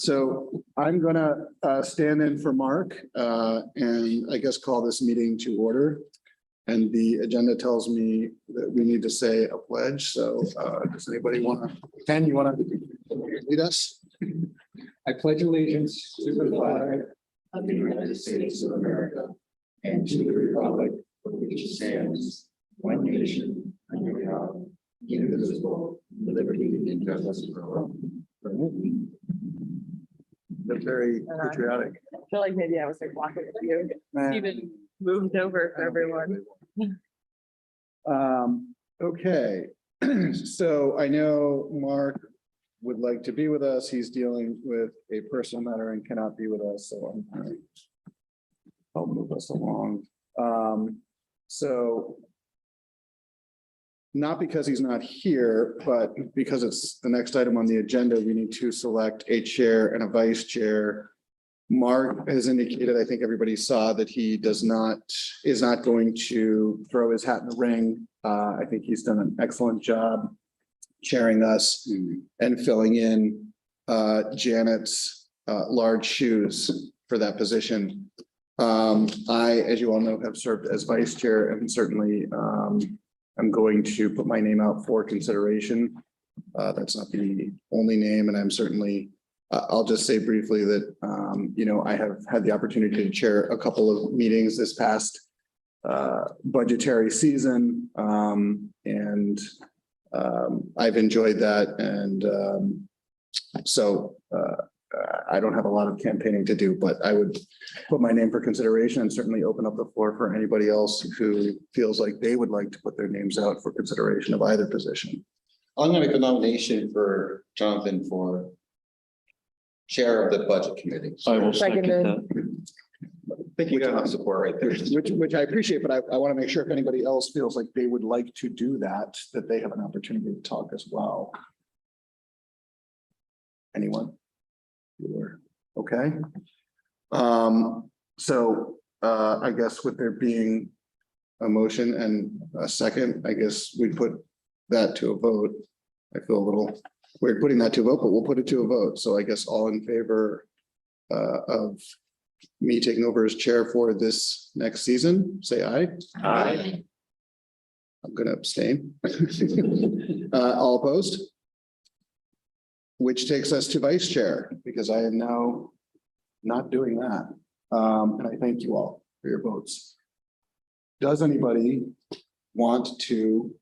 So I'm gonna stand in for Mark and I guess call this meeting to order. And the agenda tells me that we need to say a pledge. So does anybody want to, Ken, you want to lead us? I pledge allegiance to the flag of the United States of America and to the republic for which it stands, one nation, under God, indivisible, with liberty and justice for all. They're very patriotic. I feel like maybe I was like walking with you, even moved over for everyone. Okay, so I know Mark would like to be with us. He's dealing with a personal matter and cannot be with us, so I'll move us along. So not because he's not here, but because it's the next item on the agenda, we need to select a chair and a vice chair. Mark has indicated, I think everybody saw that he is not going to throw his hat in the ring. I think he's done an excellent job chairing us and filling in Janet's large shoes for that position. I, as you all know, have served as vice chair and certainly I'm going to put my name out for consideration. That's not the only name, and I'm certainly, I'll just say briefly that, you know, I have had the opportunity to chair a couple of meetings this past budgetary season, and I've enjoyed that. And so I don't have a lot of campaigning to do, but I would put my name for consideration and certainly open up the floor for anybody else who feels like they would like to put their names out for consideration of either position. I'm going to make a nomination for Jonathan for chair of the budget committee. I will second that. I think you got enough support right there. Which I appreciate, but I want to make sure if anybody else feels like they would like to do that, that they have an opportunity to talk as well. Anyone? Okay. So I guess with there being a motion and a second, I guess we put that to a vote. I feel a little weird putting that to a vote, but we'll put it to a vote. So I guess all in favor of me taking over as chair for this next season, say aye. Aye. I'm going to abstain. All opposed? Which takes us to vice chair, because I am now not doing that. And I thank you all for your votes. Does anybody want to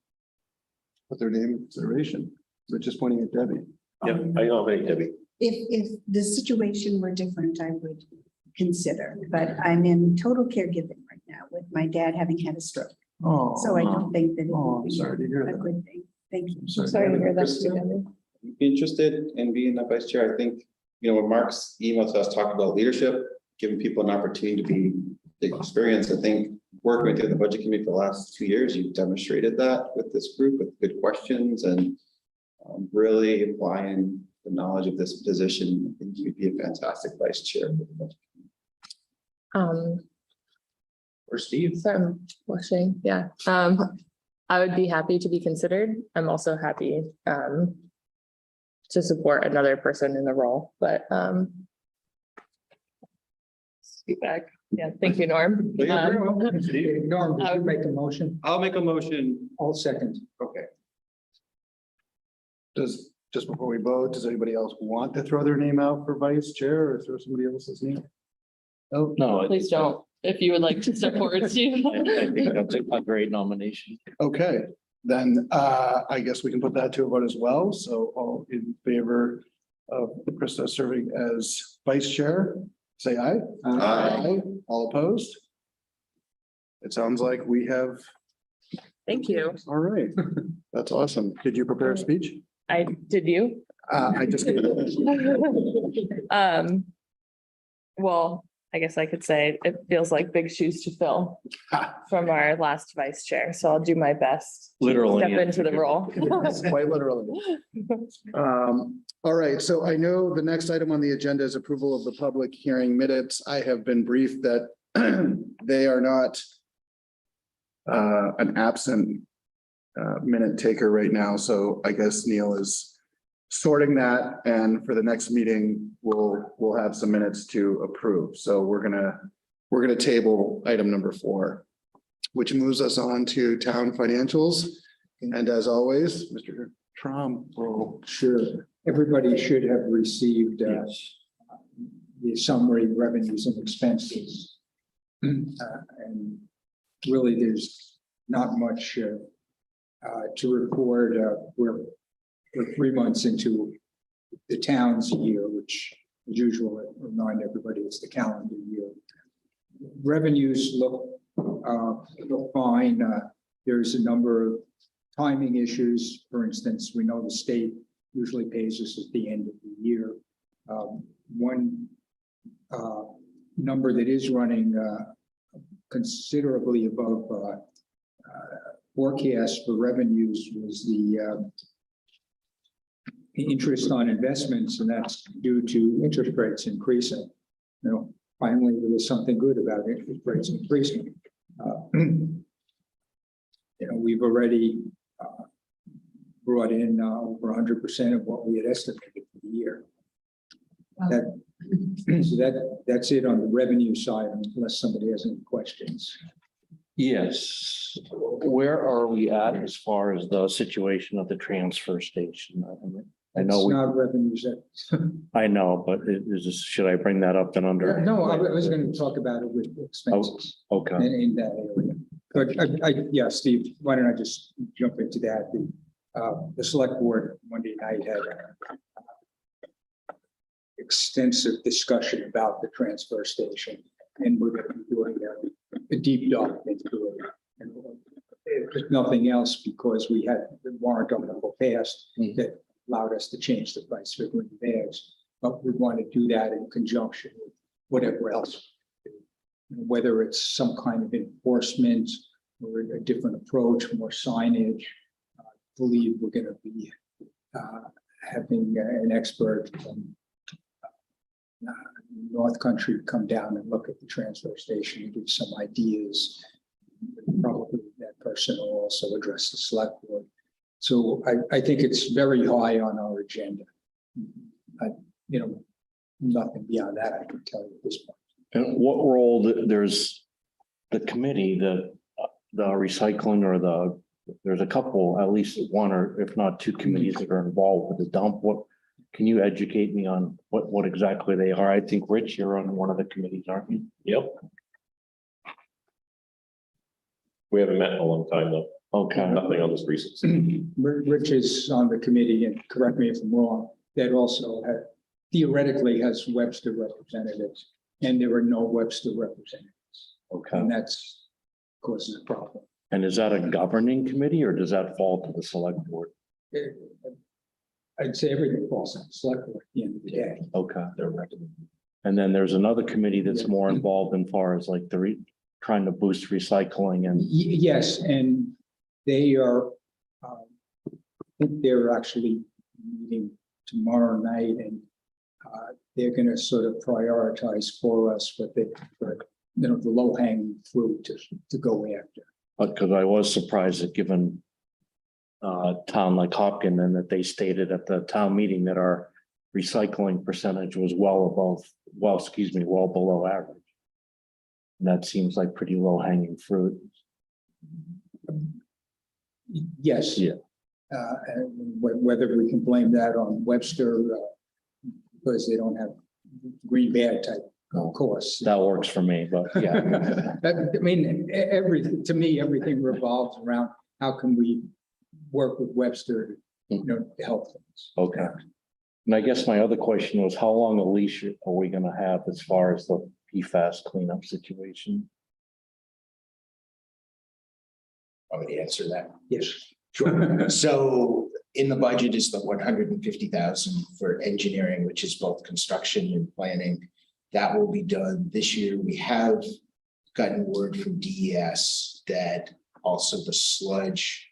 put their name in consideration? We're just pointing at Debbie. Yeah, I nominate Debbie. If the situation were different, I would consider, but I'm in total caregiving right now with my dad having had a stroke. Oh, So I don't think that it Oh, would I'm be sorry to hear a that. good thing. Thank you. I'm sorry. Sorry to hear that. Interested in being the vice chair. I think, you know, when Mark's email to us talking about leadership, giving people an opportunity to be the experience, I think working with you in the budget committee for the last 2 years, you've demonstrated that with this group with good questions and really applying the knowledge of this position. I think you'd be a fantastic vice chair. Or Steve. So I'm blushing, yeah. I would be happy to be considered. I'm also happy to support another person in the role, but feedback. Yeah, thank you, Norm. Norm, did I you would- make a motion? I'll make a motion. I'll second. Okay. Does, just before we vote, does anybody else want to throw their name out for vice chair or throw somebody else's name? Oh, No. Please don't, if you would like to support Steve. I think that's a great nomination. okay, then I guess we can put that to a vote as well. So all in favor of Krista serving as vice chair, say aye. Aye. All opposed? It sounds like we have, Thank you. all right, that's awesome. Did you prepare a speech? Did you? I just. Well, I guess I could say it feels like big shoes to fill from our last vice chair, so I'll do my best. to Literally, Step yeah. into the role. Quite literally. All right, so I know the next item on the agenda is approval of the public hearing minutes. I have been briefed that they are not an absent minute taker right now, so I guess Neil is sorting that, and for the next meeting, we'll have some minutes to approve. So we're gonna table item number 4, which moves us on to town financials. And as always, Mr. Trom will. Sure. Everybody should have received the summary revenues and expenses. And really, there's not much to report. We're 3 months into the town's year, which as usual, I remind everybody it's the calendar year. Revenues look fine. There's a number of timing issues. For instance, we know the state usually pays us at the end of the year. One number that is running considerably above forecast for revenues was the interest on investments, and that's due to interest rates increasing. You know, finally, there was something good about interest rates increasing. You know, we've already brought in over 100% of what we had estimated for the year. That's it on the revenue side, unless somebody has any questions. Yes, where are we at as far as the situation of the transfer station? I know, It's not revenues that. I know, but should I bring that up then under? No, I was going to talk about it with expenses Okay, in that area. But yeah, Steve, why don't I just jump into that? The select board Monday night had extensive discussion about the transfer station, and we're going to be doing a deep dive into it. And if nothing else, because we had the warrant article passed that allowed us to change the price for green bags, but we want to do that in conjunction with whatever else, whether it's some kind of enforcement or a different approach, more signage. I believe we're going to be having an expert from North Country come down and look at the transfer station and give some ideas. Probably that person will also address the select board. So I think it's very high on our agenda. You know, nothing beyond that I can tell you at this point. and what role, there's the committee, the recycling or there's a couple, at least one or if not two committees that are involved with the dump. What, can you educate me on what exactly they are? I think Rich, you're on one of the committees, aren't you? Yep. We haven't met in a long time though. Okay, Nothing on this recent. Rich is on the committee, and correct me if I'm wrong, that also theoretically has Webster representatives, and there are no Webster representatives. okay. And that's causes a problem. And is that a governing committee or does that fall to the select board? I'd say everything falls on the select board at the end of the day. Okay. And then there's another committee that's more involved in far as like trying to boost recycling and. Yes, and they are, I think they're actually meeting tomorrow night, and they're going to sort of prioritize for us what the low hanging fruit to go after. Because I was surprised that given town like Hopkinton, and that they stated at the town meeting that our recycling percentage was well below average. And that seems like pretty low hanging fruit. Yes. Yeah. And whether we can blame that on Webster because they don't have green bag type course. That works for me, but yeah. I mean, to me, everything revolves around how can we work with Webster, to help things. Okay. And I guess my other question was, how long a leash are we gonna have as far as the PFAS cleanup situation? Want me to answer that? Yes. Sure. So in the budget is the 150,000 for engineering, which is both construction and planning. That will be done this year. We have gotten word from DES that also the sludge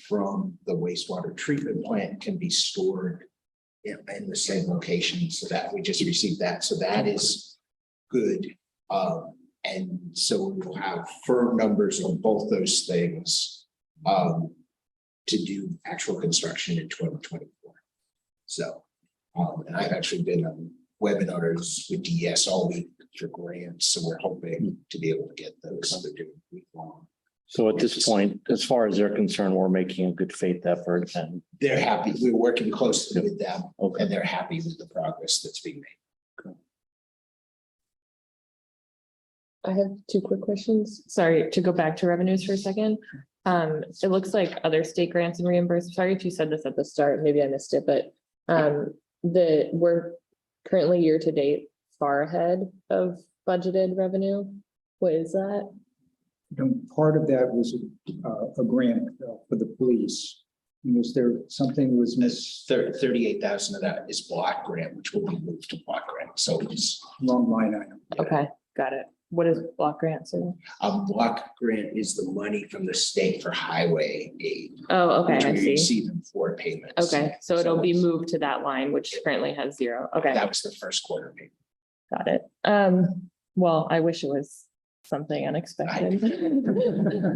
from the wastewater treatment plant can be stored in the same location. So that we just received that. So that is good. And so we'll have firm numbers on both those things to do actual construction in 2024. So, and I've actually been on webinars with DES all week for grants, so we're hoping to be able to get those. They're doing week long. So at this point, as far as they're concerned, we're making a good faith effort and, They're happy. We're working closely with them okay. and they're happy with the progress that's being made. I have two quick questions. Sorry, to go back to revenues for a second. It looks like other state grants and reimbursements. Sorry if you said this at the start, maybe I missed it, but we're currently year to date far ahead of budgeted revenue. What is that? Part of that was a grant for the police. Was there something was missed, 38,000 of that is block grant, which will be moved to block grant. So it's wrong line item? Okay, got it. What is block grant? Sir? a block grant is the money from the state for highway aid. Oh, okay, Which I we see. receive in 4 payments. Okay, so it'll be it's- moved to that line, which currently has 0. Okay, That was the first quarter payment. got it. Well, I wish it was something unexpected.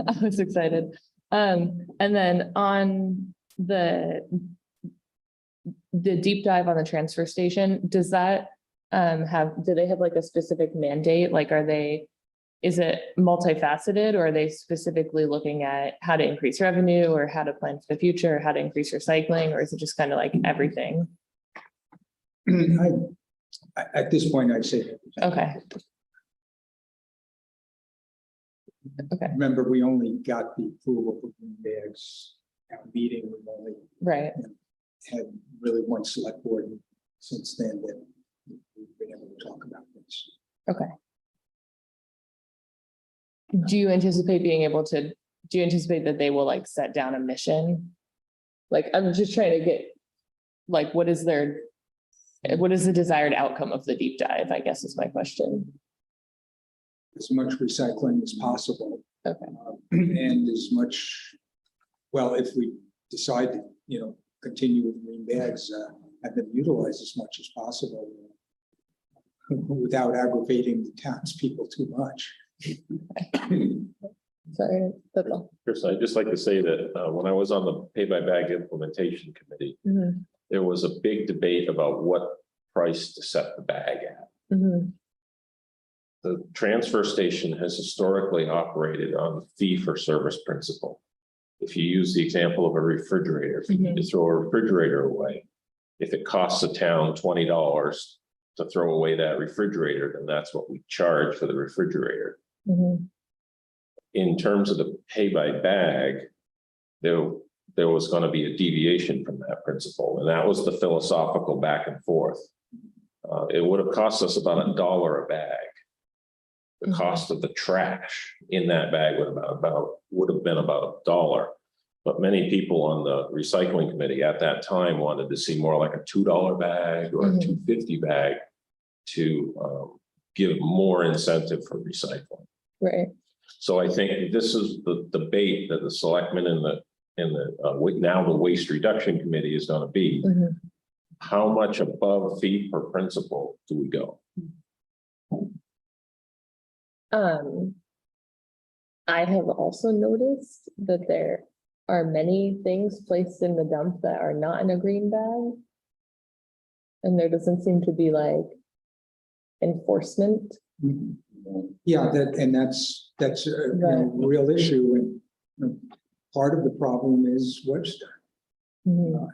I was excited. And then on the deep dive on the transfer station, does that do they have like a specific mandate? Like, is it multifaceted, or are they specifically looking at how to increase revenue or how to plan for the future, or how to increase recycling, or is it just kind of like everything? At this point, I'd say, Okay. Okay, remember, we only got the approval for green bags. Our meeting, we only right. had really one select board since then that we've been able to talk about this. Okay. Do you anticipate that they will like set down a mission? Like, I'm just trying to get, like, what is the desired outcome of the deep dive, I guess is my question. As much recycling as possible. Okay. And as much, well, if we decide to, continue with green bags, have them utilized as much as possible without aggravating the townspeople too much. Sorry, that's all. Chris, I'd just like to say that when I was on the pay by bag implementation committee, Mhm, there was a big debate about what price to set the bag at. mhm, The transfer station has historically operated on the fee for service principle. If you use the example of a refrigerator, if you need to throw a refrigerator away, if it costs the town $20 to throw away that refrigerator, then that's what we charge for the refrigerator. mhm. In terms of the pay by bag, there was going to be a deviation from that principle, and that was the philosophical back and forth. It would have cost us about $1 a bag. The cost of the trash in that bag would have been about $1. But many people on the recycling committee at that time wanted to see more like a $2 bag or a $2.50 bag to give more incentive for recycling. Right. So I think this is the debate that the selectmen and now the waste reduction committee is going to be. Mhm. How much above fee per principle do we go? I have also noticed that there are many things placed in the dump that are not in a green bag. And there doesn't seem to be like enforcement. Yeah, that's a real issue, and part of the problem is Webster. Mhm,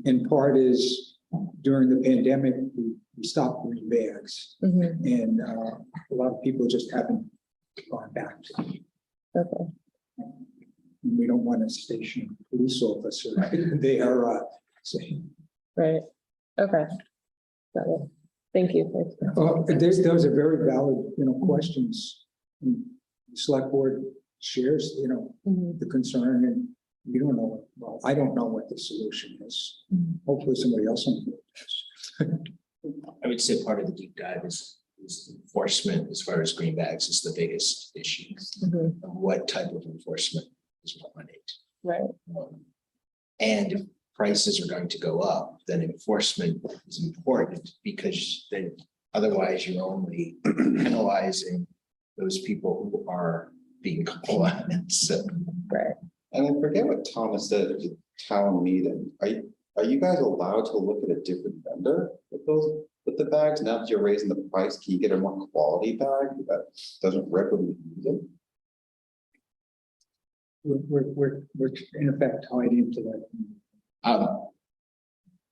And part is during the pandemic, we stopped green bags, mhm. and a lot of people just haven't gone back to them. Okay, And we don't want to station a police officer. They are saying, right. Okay. Got it. Thank you. those are very valid, questions. And the select board shares, Mhm, the concern, and we don't know, well, I don't know what the solution is. mhm. Hopefully somebody else on the board does. I would say part of the deep dive is enforcement as far as green bags is the biggest issue. Mhm, What type of enforcement is wanted? right. And if prices are going to go up, then enforcement is important because then otherwise you're only penalizing those people who are being compliant. So Right. And I forget what Thomas said at the town meeting. Are are you guys allowed to look at a different vendor with those, with the bags? Now that you're raising the price, can you get a more quality bag that doesn't rip when you use it? We're in effect tied into that.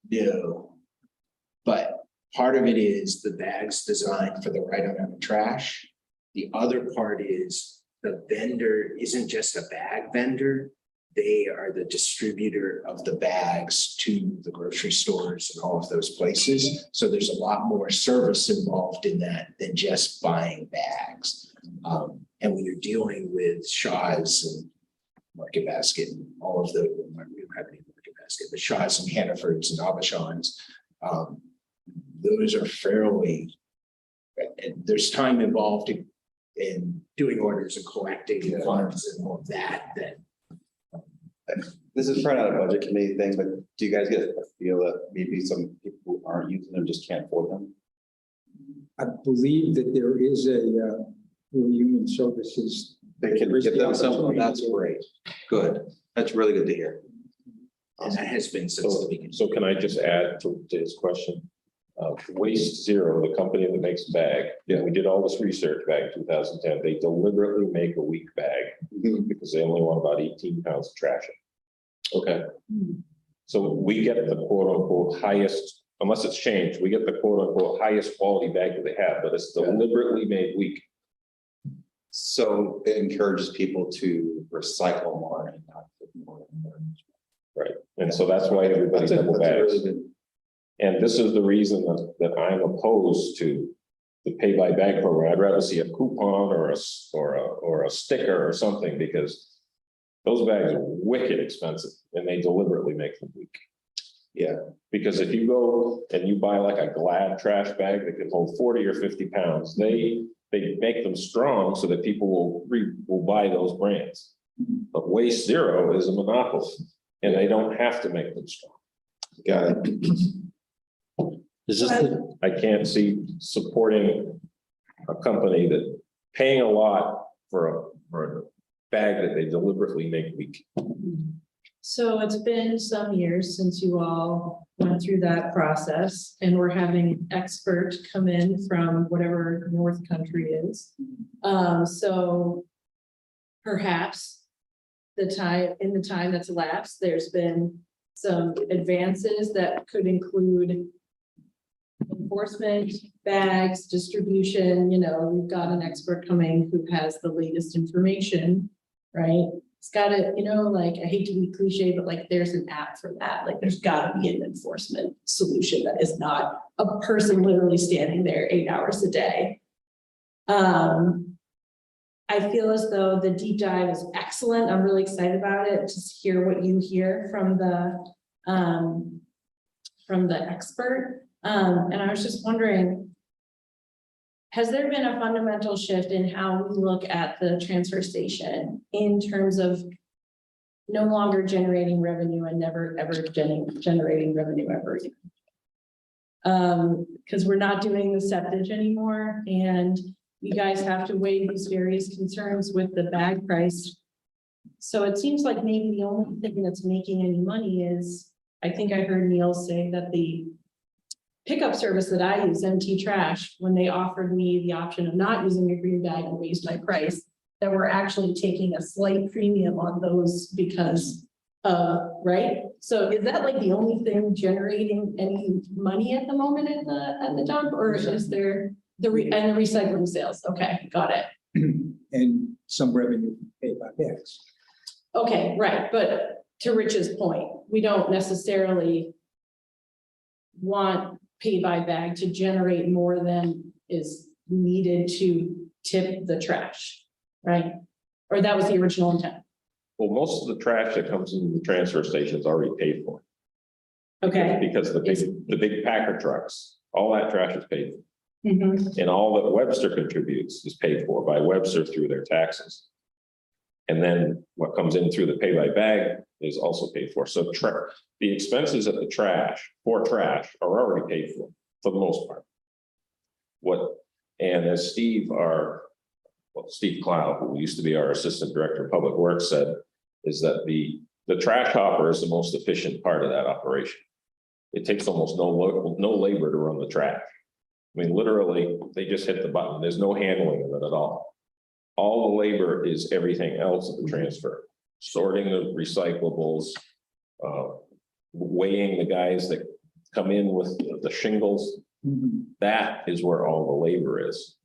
No. But part of it is the bag's designed for the right amount of trash. The other part is the vendor isn't just a bag vendor. They are the distributor of the bags to the grocery stores and all of those places. So there's a lot more service involved in that than just buying bags. And when you're dealing with Shaw's and Market Basket and all of the, we don't have any Market Basket, but Shaw's and Hannaford's and Abishon's, those are fairly, and there's time involved in doing orders and collecting funds and all of that, This is probably not a budget committee thing, but do you guys get a feel that maybe some people who aren't using them just can't afford them? I believe that there is a human services. They can get them some, that's great. Good. That's really good to hear. and that has been since the beginning. So can I just add to his question? Waste Zero, the company that makes bag, we did all this research back in 2010. They deliberately make a weak bag because they only want about 18 pounds of trash. Okay. So we get the quote unquote highest, unless it's changed, we get the quote unquote highest quality bag that they have, but it's deliberately made weak. So it encourages people to recycle more and not put more in there. Right. And so that's why everybody double bags. And this is the reason that I'm opposed to the pay by bag program. I'd rather see a coupon or a sticker or something, because those bags are wicked expensive and they deliberately make them weak. Yeah. Because if you go and you buy like a Glad trash bag that can hold 40 or 50 pounds, they make them strong so that people will buy those brands. But Waste Zero is a monopoly and they don't have to make them strong. Got it. Is this the, I can't see supporting a company that paying a lot for a bag that they deliberately make weak. So it's been some years since you all went through that process, and we're having an expert come in from whatever North Country is. So perhaps in the time that's elapsed, there's been some advances that could include enforcement, bags, distribution. We've got an expert coming who has the latest information, right? It's got to, like, I hate to be cliche, but like there's an app for that. Like there's got to be an enforcement solution that is not a person literally standing there 8 hours a day. I feel as though the deep dive is excellent. I'm really excited about it. Just hear what you hear from the expert. And I was just wondering, has there been a fundamental shift in how we look at the transfer station in terms of no longer generating revenue and never ever generating revenue ever again? Because we're not doing the septage anymore, and you guys have to weigh these various concerns with the bag price. So it seems like maybe the only thing that's making any money is, I think I heard Neil say that the pickup service that I use, MT Trash, when they offered me the option of not using a green bag and raised my price, that we're actually taking a slight premium on those because, right? So is that like the only thing generating any money at the moment at the dump, or is there the recycling sales? Okay, got it. And some revenue paid by bags. Okay, right, but to Rich's point, we don't necessarily want pay by bag to generate more than is needed to tip the trash, right? Or that was the original intent. Well, most of the trash that comes into the transfer station is already paid for. Okay. Because the big packer trucks, all that trash is paid for. Mhm. And all that Webster contributes is paid for by Webster through their taxes. And then what comes in through the pay by bag is also paid for. So the expenses at the trash are already paid for the most part. And as Steve Clow, who used to be our Assistant Director of Public Works, said, is that the trash hopper is the most efficient part of that operation. it takes almost no labor to run the trash. I mean, literally, they just hit the button. There's no handling of it at all. All the labor is everything else at the transfer, sorting the recyclables, weighing the guys that come in with the shingles. That is where all the labor is.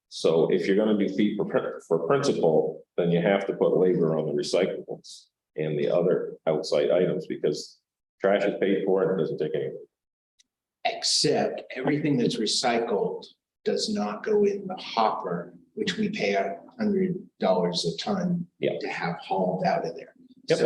So if you're gonna do fee for principal, then you have to put labor on the recyclables and the other outside items, because trash is paid for and it doesn't take anything. Except everything that's recycled does not go in the hopper, which we pay $100 a ton to have hauled out of there. Yep.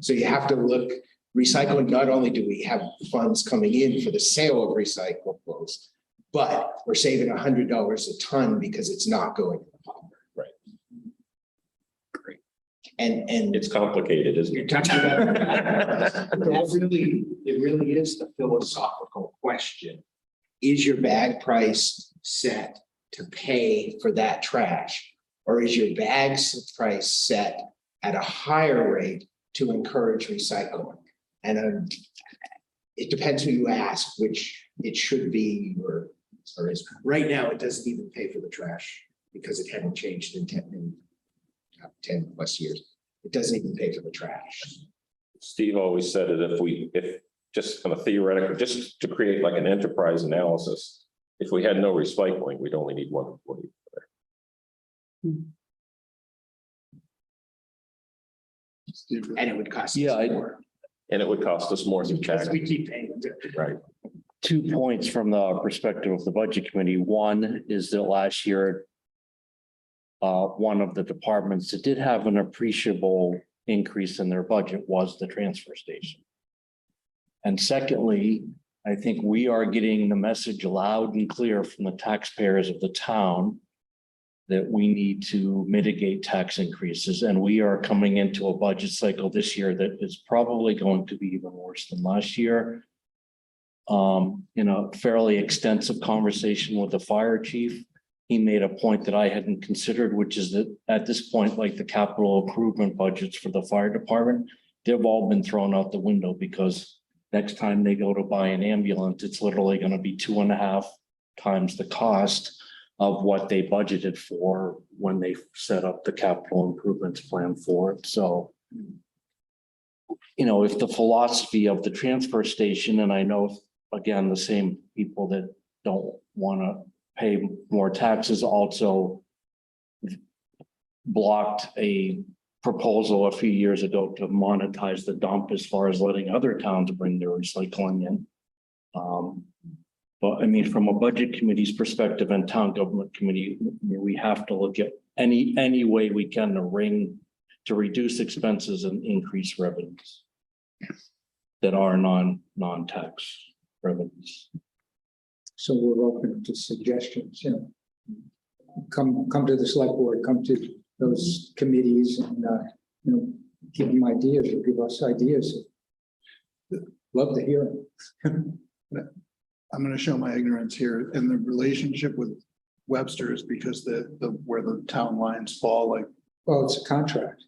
So you have to look, recycling, not only do we have funds coming in for the sale of recyclables, but we're saving $100 a ton because it's not going in the hopper. Right. Great. And It's complicated, isn't you're it? talking about, it really is the philosophical question. Is your bag price set to pay for that trash? Or is your bag's price set at a higher rate to encourage recycling? And it depends who you ask, which it should be or is. Right now, it doesn't even pay for the trash because it hadn't changed in 10 plus years. It doesn't even pay for the trash. Steve always said it, if just kind of theoretical, just to create like an enterprise analysis, if we had no recycling, we'd only need one employee there. And it would cost us Yeah, more. And it would cost us more through Because tax. we keep paying. Right. 2 points from the perspective of the budget committee. One is that last year, one of the departments that did have an appreciable increase in their budget was the transfer station. And secondly, I think we are getting the message loud and clear from the taxpayers of the town that we need to mitigate tax increases, and we are coming into a budget cycle this year that is probably going to be even worse than last year. In a fairly extensive conversation with the fire chief, he made a point that I hadn't considered, which is that at this point, like the capital improvement budgets for the fire department, they've all been thrown out the window, because next time they go to buy an ambulance, it's literally going to be 2.5 times the cost of what they budgeted for when they set up the capital improvements plan for it. So, you know, if the philosophy of the transfer station, and I know, again, the same people that don't want to pay more taxes also blocked a proposal a few years ago to monetize the dump as far as letting other towns bring their recycling in. But I mean, from a budget committee's perspective and town government committee, we have to look at any way we can to reduce expenses and increase revenues that are non-tax revenues. So we're open to suggestions, you know. Come to the select board, come to those committees and, you know, give them ideas or give us ideas. Love to hear them. I'm going to show my ignorance here, and the relationship with Webster is because where the town lines fall, like, Well, it's a contract.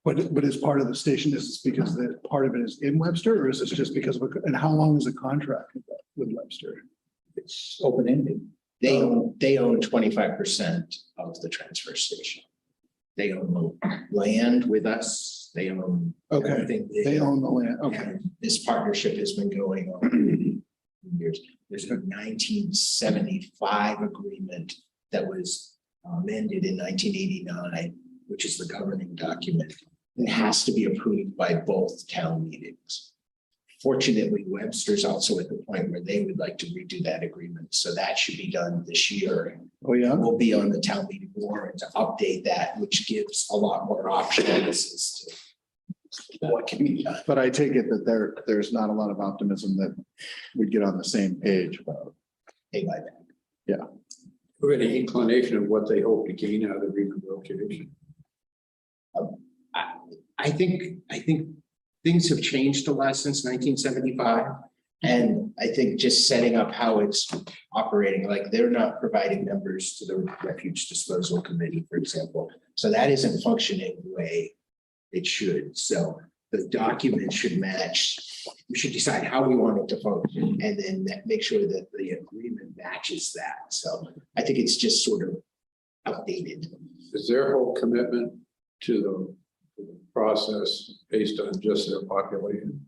but as part of the station, is this because that part of it is in Webster, or is this just because of, and how long is the contract with Webster? It's open-ended. They own 25% of the transfer station. They own the land with us. They own. Okay, everything. they own the land, okay. And this partnership has been going on for years. There's a 1975 agreement that was amended in 1989, which is the governing document. It has to be approved by both town meetings. Fortunately, Webster's also at the point where they would like to redo that agreement. So that should be done this year. Oh, yeah? We'll be on the town meeting warrant to update that, which gives a lot more options as to what can be done. But I take it that there's not a lot of optimism that we'd get on the same page about. Pay by that. Or any inclination of what they hope to gain out of the renegotiation? I think things have changed a lot since 1975. And I think just setting up how it's operating, like they're not providing members to the refuge disposal committee, for example. So that isn't functioning the way it should. So the document should match. We should decide how we want it to function and then make sure that the agreement matches that. So I think it's just sort of outdated. Is their whole commitment to the process based on just their population?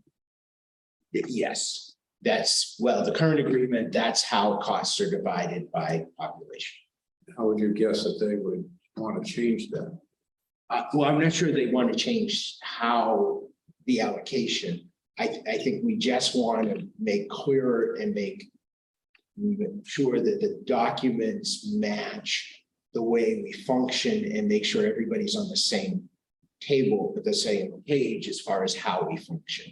Yes, that's, well, the current agreement, that's how costs are divided by population. How would you guess that they would want to change that? Well, I'm not sure they want to change how the allocation. I think we just want to make clearer and make sure that the documents match the way we function and make sure everybody's on the same table, with the same page as far as how we function.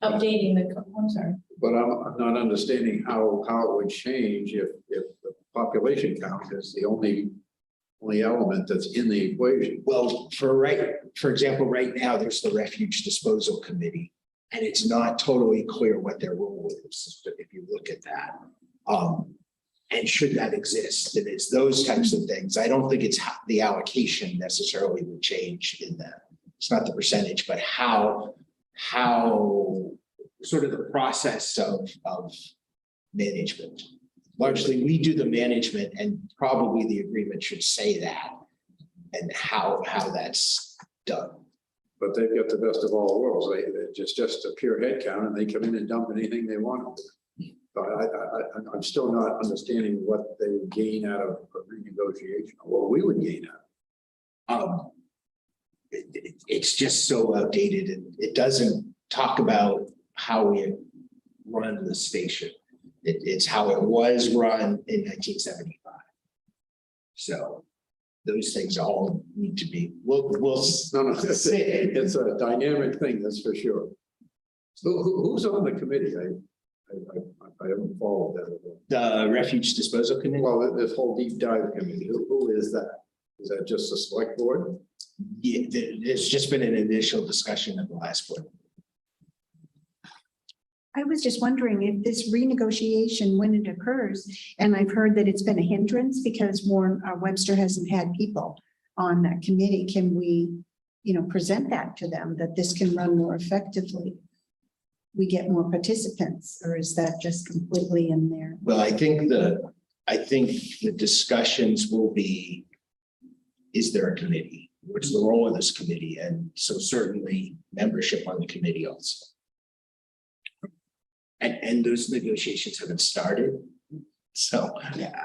Updating I'm sorry. But I'm not understanding how it would change if the population count is the only element that's in the equation. Well, for example, right now, there's the refuge disposal committee. And it's not totally clear what their role is, but if you look at that. And should that exist? And it's those types of things. I don't think it's the allocation necessarily would change in that. It's not the percentage, but how sort of the process of management. Largely, we do the management and probably the agreement should say that and how that's done. But they've got the best of all worlds. They're just a pure head count and they come in and dump anything they want. But I'm still not understanding what they would gain out of a renegotiation, or what we would gain out of. It's just so outdated and it doesn't talk about how we run the station. It's how it was run in 1975. So those things all need to be, we'll No, it's a dynamic thing, that's for sure. So who's on the committee? I haven't followed that at all. the refuge disposal committee. Well, this whole deep dive committee, who is that? Is that just the select board? Yeah, there's just been an initial discussion at the last board. I was just wondering if this renegotiation, when it occurs, and I've heard that it's been a hindrance because Warren Webster hasn't had people on that committee. Can we, present that to them, that this can run more effectively? We get more participants, or is that just completely in there? Well, I think the discussions will be, is there a committee? What's the role of this committee? And so certainly membership on the committee also. And those negotiations haven't started. So, yeah,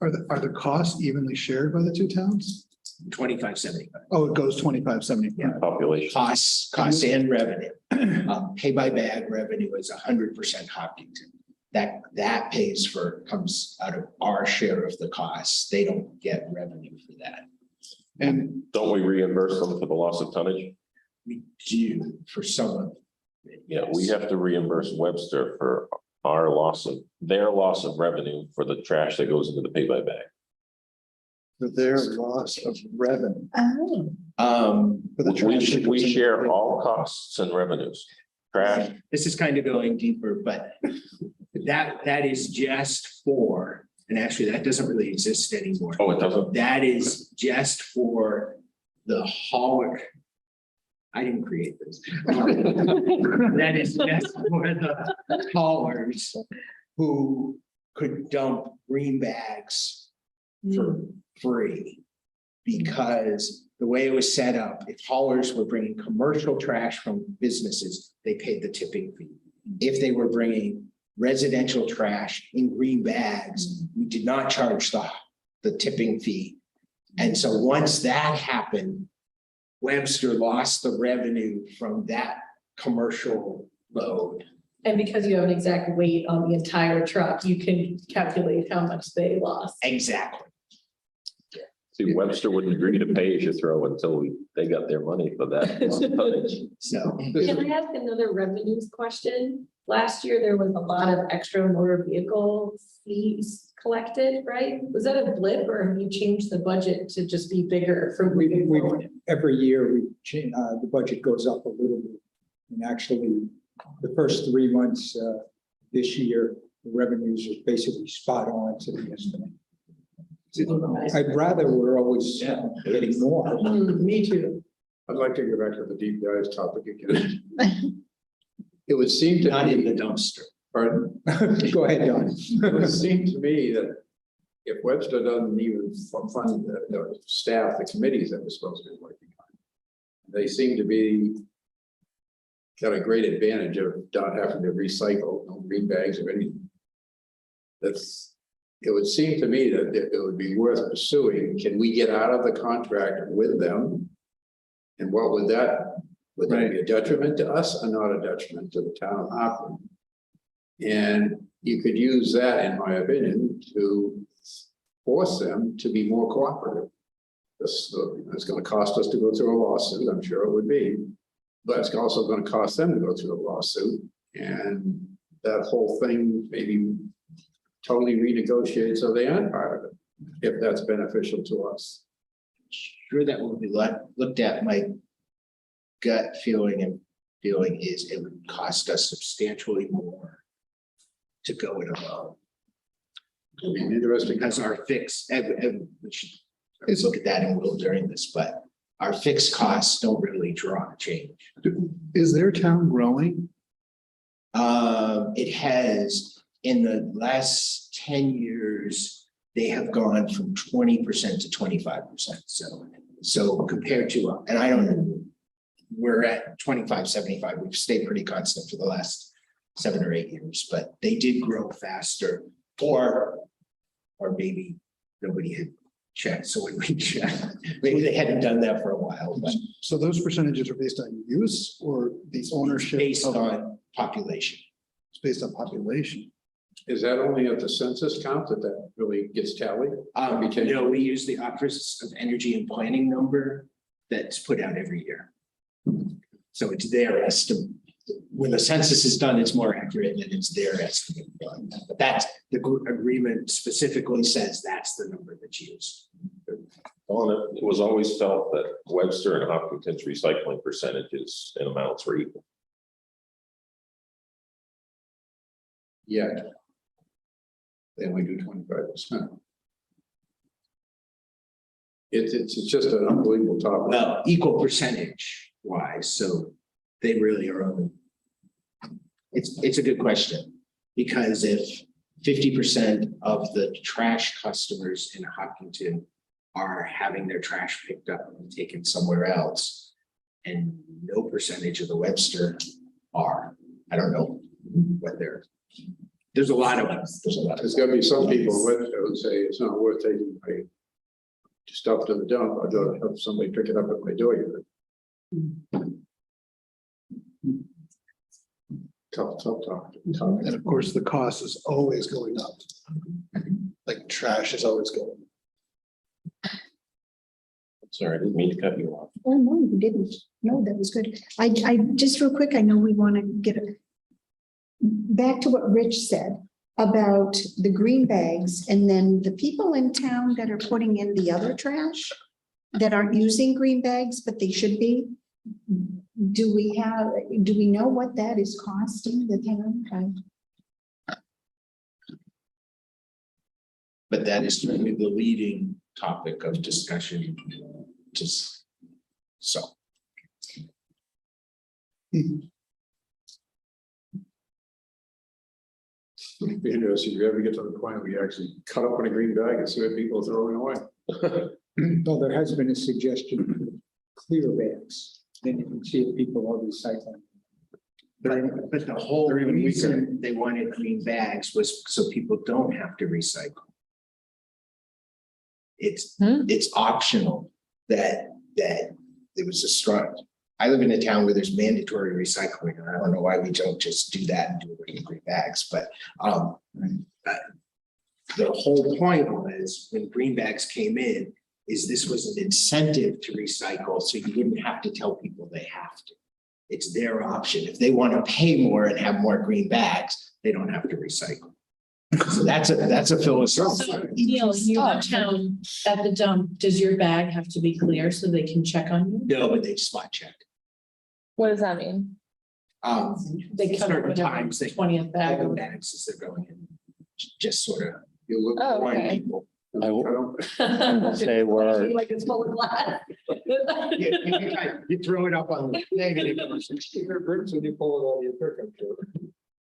Are the costs evenly shared by the two towns? 2575. Oh, it goes 25-75. Population. Costs and revenue. Pay by bag revenue is 100% Hopkinton. That comes out of our share of the costs. They don't get revenue for that. And Don't we reimburse them for the loss of tonnage? We do for some of it. Yeah, we have to reimburse Webster for their loss of revenue for the trash that goes into the pay by bag. for their loss of revenue. Oh, For the trash that goes We into share the- all costs and revenues. Trash, This is kind of going deeper, but that is just for, and actually that doesn't really exist anymore. oh, it doesn't? That is just for the hauler. I didn't create this. That is just for the haulers who could dump green bags for free. Because the way it was set up, if haulers were bringing commercial trash from businesses, they paid the tipping fee. If they were bringing residential trash in green bags, we did not charge the tipping fee. And so once that happened, Webster lost the revenue from that commercial load. And because you have an exact weight on the entire truck, you can calculate how much they lost. Exactly. See, Webster wouldn't agree to pay as you throw until they got their money for that loss of tonnage. So Can I ask another revenues question? Last year, there was a lot of extra motor vehicle fees collected, right? Was that a blip or have you changed the budget to just be bigger from moving forward? Every year we change, the budget goes up a little bit. And actually, the first 3 months this year, the revenues are basically spot on to the estimate. I'd rather we're always getting more. Me too. I'd like to go back to the DPI's topic again. It would seem to Not in the me, dumpster. pardon? Go ahead, Don. It would seem to me that if Webster doesn't even fund the staff, the committees that we're supposed to be working on, they seem to be got a great advantage of not having to recycle, no green bags or anything. It would seem to me that it would be worth pursuing. Can we get out of the contract with them? And what would that be a detriment to us or not a detriment to the town of Hopkinton? And you could use that, in my opinion, to force them to be more cooperative. It's going to cost us to go through a lawsuit, I'm sure it would be, but it's also going to cost them to go through a lawsuit. And that whole thing maybe totally renegotiate so they aren't part of it, if that's beneficial to us. Sure, that will be looked at. My gut feeling is it would cost us substantially more to go it alone. It'd be interesting. Because our fixed, and we should look at that and we'll during this, but our fixed costs don't really draw change. Is their town growing? It has, in the last 10 years, they have gone from 20% to 25%. So compared to, and I don't know, we're at 25-75. We've stayed pretty constant for the last 7 or 8 years, but they did grow faster, or maybe nobody had checked. So when we checked, maybe they hadn't done that for a while, but So those percentages are based on use or the ownership? based on population. It's based on population. Is that only at the census count that really gets tallied? No, we use the Office of Energy and Planning number that's put out every year. So it's their estimate. When the census is done, it's more accurate and it's their estimate. But that's the agreement specifically says that's the number that's used. Well, it was always felt that Webster and Hopkinton's recycling percentages and amounts were equal. Yeah. Then we do 25%. It's just an unbelievable topic. Well, equal percentage wise, so they really are only. It's a good question, because if 50% of the trash customers in Hopkinton are having their trash picked up and taken somewhere else, and no percentage of the Webster are, I don't know what there's a lot of. There's got to be some people who say it's not worth taking my stuff to the dump. I'd rather have somebody pick it up at my door. Tough. And of course, the cost is always going up. Like trash is always going. Sorry, I didn't mean to cut you off. Oh, no, you didn't. No, that was good. I just real quick, I know we want to get back to what Rich said about the green bags, and then the people in town that are putting in the other trash that aren't using green bags, but they should be. Do we know what that is costing the town? But that is certainly the leading topic of discussion. Just so. It'd be interesting if you ever get to the point where you actually cut up on a green bag and see what people are throwing away. Well, there has been a suggestion for clear bags, then you can see if people are recycling. But the whole They're even reason they wanted green bags was so people don't have to recycle. It's optional that there was a strike. I live in a town where there's mandatory recycling, and I don't know why we don't just do that and do it in green bags, but the whole point was when green bags came in, is this was an incentive to recycle, so you wouldn't have to tell people they have to. It's their option. If they want to pay more and have more green bags, they don't have to recycle. So that's a philosophy. So, Neil, you have town at the dump, does your bag have to be clear so they can check on you? No, but they spot check. What does that mean? They come Certain with times they 20th bag. all the bags as they're going in, just sort of. You look, Oh, warn okay. people. I will- don't- Say we're, Like it's full of glass. You throw it up on the negative. There are bricks when you pull it all your pickup truck.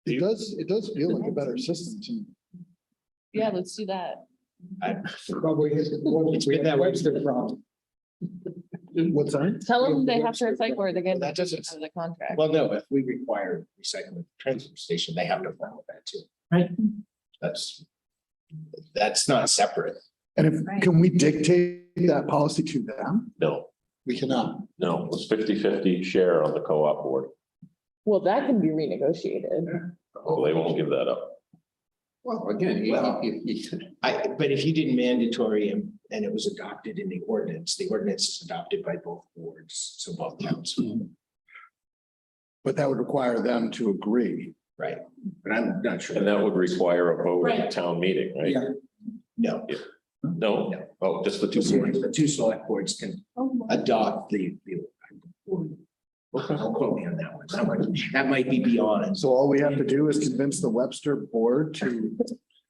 It does feel like a better system to me. Yeah, let's do that. Probably It's been that way. Webster problem. What's that? Tell them they have to recycle or they're getting That doesn't- out of the contract. Well, no, if we require recycling at the transfer station, they have to follow that too. Right. That's not separate. And if, Right. can we dictate that policy to them? No, We cannot. no, it's 50-50 share on the co-op board. Well, that can be renegotiated. Well, they won't give that up. Well, again, But if you did mandatory and it was adopted in the ordinance is adopted by both boards, so both towns, But that would require them to agree. right? But I'm not sure. And that would require a vote at Right. town meeting, right? Yeah. No, No, No. oh, just the two boards. the two select boards can adopt the. Don't quote me on that one. That might be beyond. So all we have to do is convince the Webster board to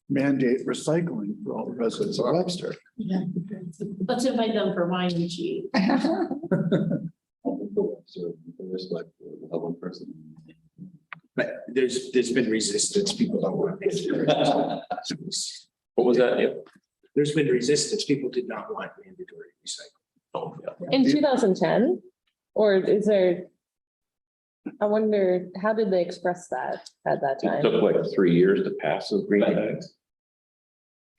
mandate recycling for all the residents of Webster. Let's invite them for wine and cheese. But there's been resistance. People don't want mandatory. What was that? Yeah. There's been resistance. People did not want mandatory recycling. Oh, yeah. In 2010? Or is there? I wonder, how did they express that at that It time? took like 3 years to pass those green bags.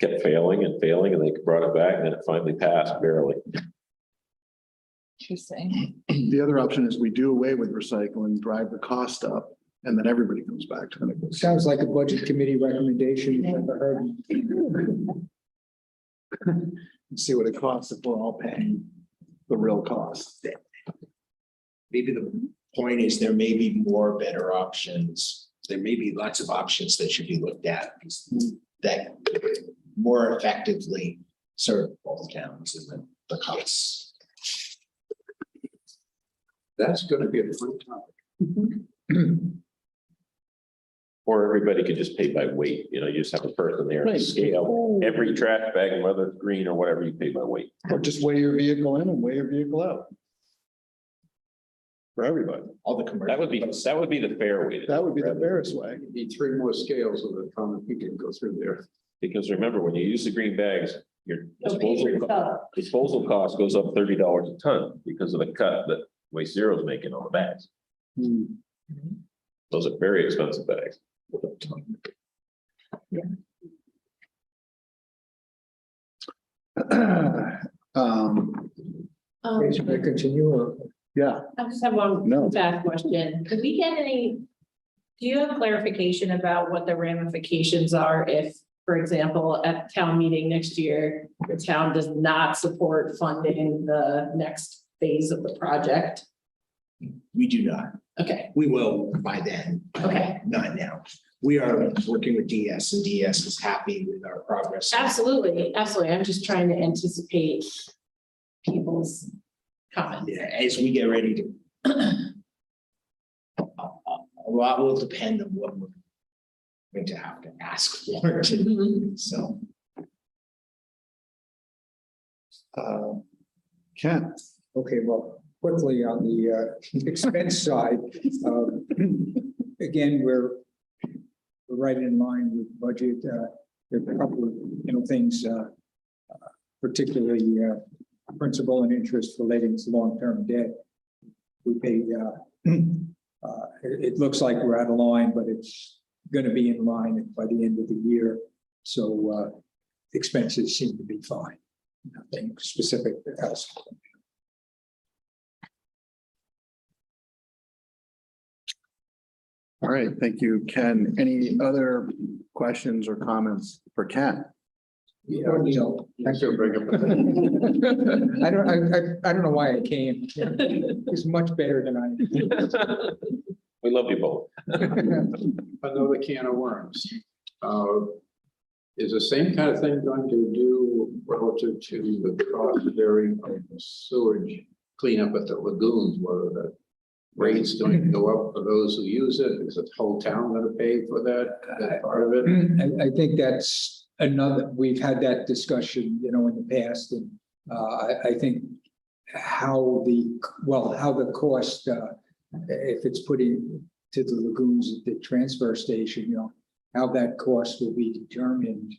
Kept failing and failing, and they brought it back, and then it finally passed barely. Interesting. The other option is we do away with recycling, drive the cost up, and then everybody comes back to the negotiation. Sounds like a budget committee recommendation you've ever heard. And see what it costs if we're all paying the real cost. Maybe the point is there may be more better options. There may be lots of options that should be looked at that more effectively serve both towns and the costs. That's gonna be a fun topic. Or everybody could just pay by weight, you know, you just have a person there to scale every trash bag, and whether it's green or whatever, you pay by weight. Or just weigh your vehicle in and weigh your vehicle out. For everybody. All the commercial. That would be the fair way. to do That would be the it, fairest way. Need 3 more scales so that common people can go through there. Because remember, when you use the green bags, your Don't pay for disposal cost goes up $30 a ton because of the cut that Waste Zero is making on the bags. Those are very expensive bags. Should I continue or? Yeah, I just have one No. bad question. Could we get any? Do you have clarification about what the ramifications are if, for example, at town meeting next year, the town does not support funding the next phase of the project? We do not. Okay, We will by then. Okay. Not now. We are working with DS and DS is happy with our progress. absolutely, absolutely. I'm just trying to anticipate people's comments. Yeah, as we get ready to. A lot will depend on what we're going to have to ask for. So. Ken, Okay, well, quickly on the expense side, again, we're right in line with budget. There are a couple of, things, particularly principal and interest relating to long-term debt. We pay, it looks like we're out of line, but it's going to be in line by the end of the year. So expenses seem to be fine. Nothing specific else. all right, thank you, Ken. Any other questions or comments for Ken? Yeah, Thanks for bringing up. I don't know why I came. It's much better than I. We love you both. Another can of worms. Is the same kind of thing going to do relative to the cost bearing of the sewage cleanup at the lagoons, whether the rate's going to go up for those who use it? Is the whole town going to pay for that part of it? I think that's we've had that discussion, you know, in the past, and I think how the cost, if it's put in to the lagoons at the transfer station, you know, how that cost will be determined,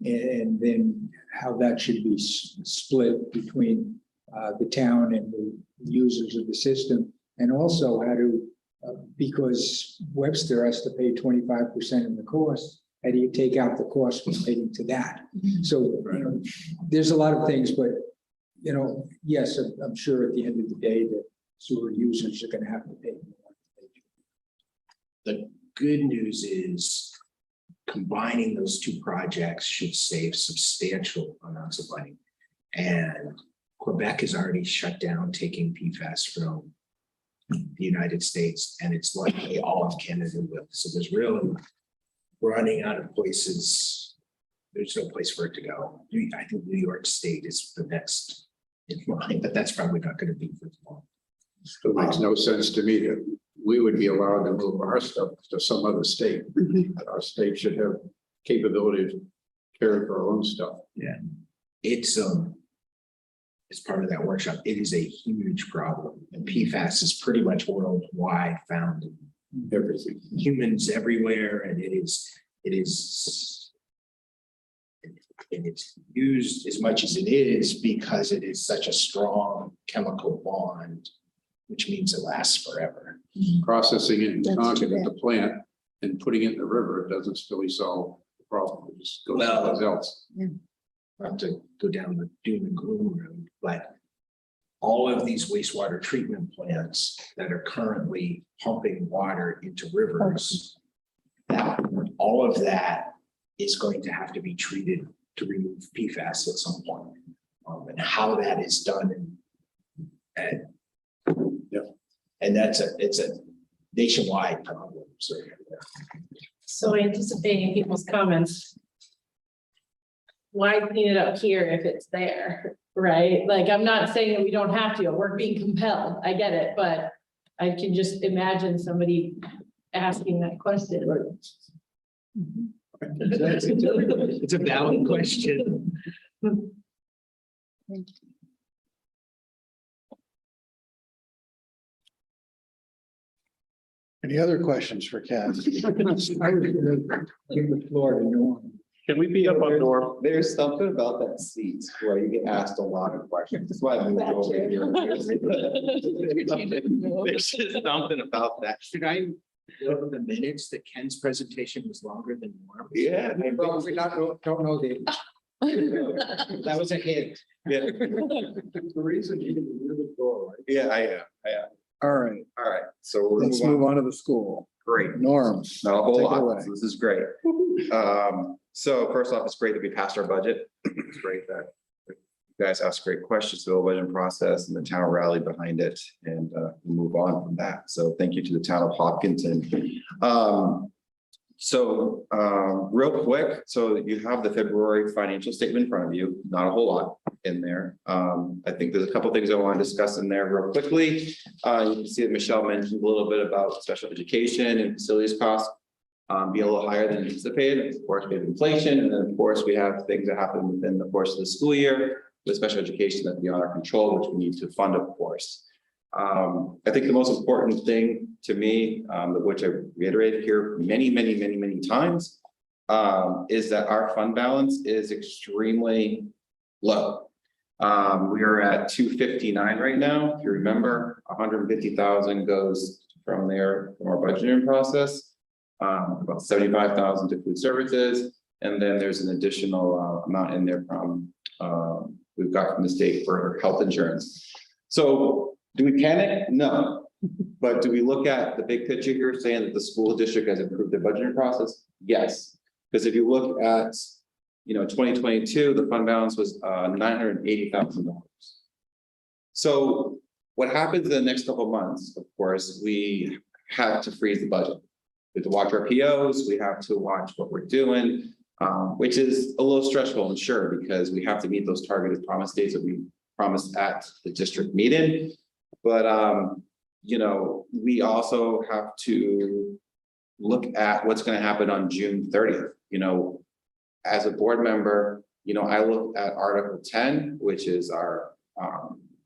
and then how that should be split between the town and the users of the system, and also how to, because Webster has to pay 25% of the cost, how do you take out the cost relating to that? So, you know, there's a lot of things, but, you know, yes, I'm sure at the end of the day, the sewer users are gonna have to pay more. The good news is combining those two projects should save substantial amounts of money. And Quebec has already shut down taking PFAS from the United States, and it's likely all of Canada will. So there's really running out of places. There's no place for it to go. I think New York State is the next in line, but that's probably not going to be for long. It makes no sense to me that we would be allowed to move our stuff to some other state. Our state should have capability to carry for our own stuff. Yeah, it's part of that workshop. It is a huge problem, and PFAS is pretty much worldwide found in Everything. humans everywhere, and it's used as much as it is because it is such a strong chemical bond, which means it lasts forever. Processing it and That's conking too at the plant and putting it in the river doesn't really solve the problem. It just goes someplace else. Not to go down the doom and gloom road, but all of these wastewater treatment plants that are currently pumping water into rivers, that all of that is going to have to be treated to remove PFAS at some point. And how that is done and it's a nationwide problem. So anticipating people's comments. Why clean it up here if it's there, right? Like, I'm not saying that we don't have to, we're being compelled, I get it, but I can just imagine somebody asking that question. It's a valid question. Any other questions for Ken? I was gonna give the floor to Norm. Can we be up on Norm? There's something about that seat where you get asked a lot of questions. That's why I moved over here. There's just something about that. Should I go to the minutes that Ken's presentation was longer than normal? Yeah. Well, we don't know the. That was a hint. Yeah, The reason you didn't really go, right? yeah, I am. All right, All right, so we're let's moving move on. on to the school. Great. Norm. Not a whole Take it lot. away. So this is great. So first off, it's great that we passed our budget. It's great that you guys asked great questions to the budget process and the town rallied behind it and move on from that. So thank you to the town of Hopkinton. Real quick, so you have the February financial statement in front of you, not a whole lot in there. I think there's a couple things I want to discuss in there real quickly. You can see that Michelle mentioned a little bit about special education and facilities costs being a little higher than anticipated. Of course, we have inflation, and then of course we have things that happen within the course of the school year with special education that's beyond our control, which we need to fund, of course. I think the most important thing to me, which I reiterated here many times, is that our fund balance is extremely low. We are at 259 right now. If you remember, 150,000 goes from there from our budgeting process. About 75,000 to food services, and then there's an additional amount in there from we've got from the state for health insurance. So do we panic? No. But do we look at the big picture here saying that the school district has improved their budgeting process? Yes. Because if you look at 2022, the fund balance was $980,000. So what happens in the next couple of months, of course, we have to freeze the budget. We have to watch our POs, we have to watch what we're doing, which is a little stressful, I'm sure, because we have to meet those targeted promise dates that we promised at the district meeting. But, we also have to look at what's going to happen on June 30th. as a board member, I look at Article 10, which is our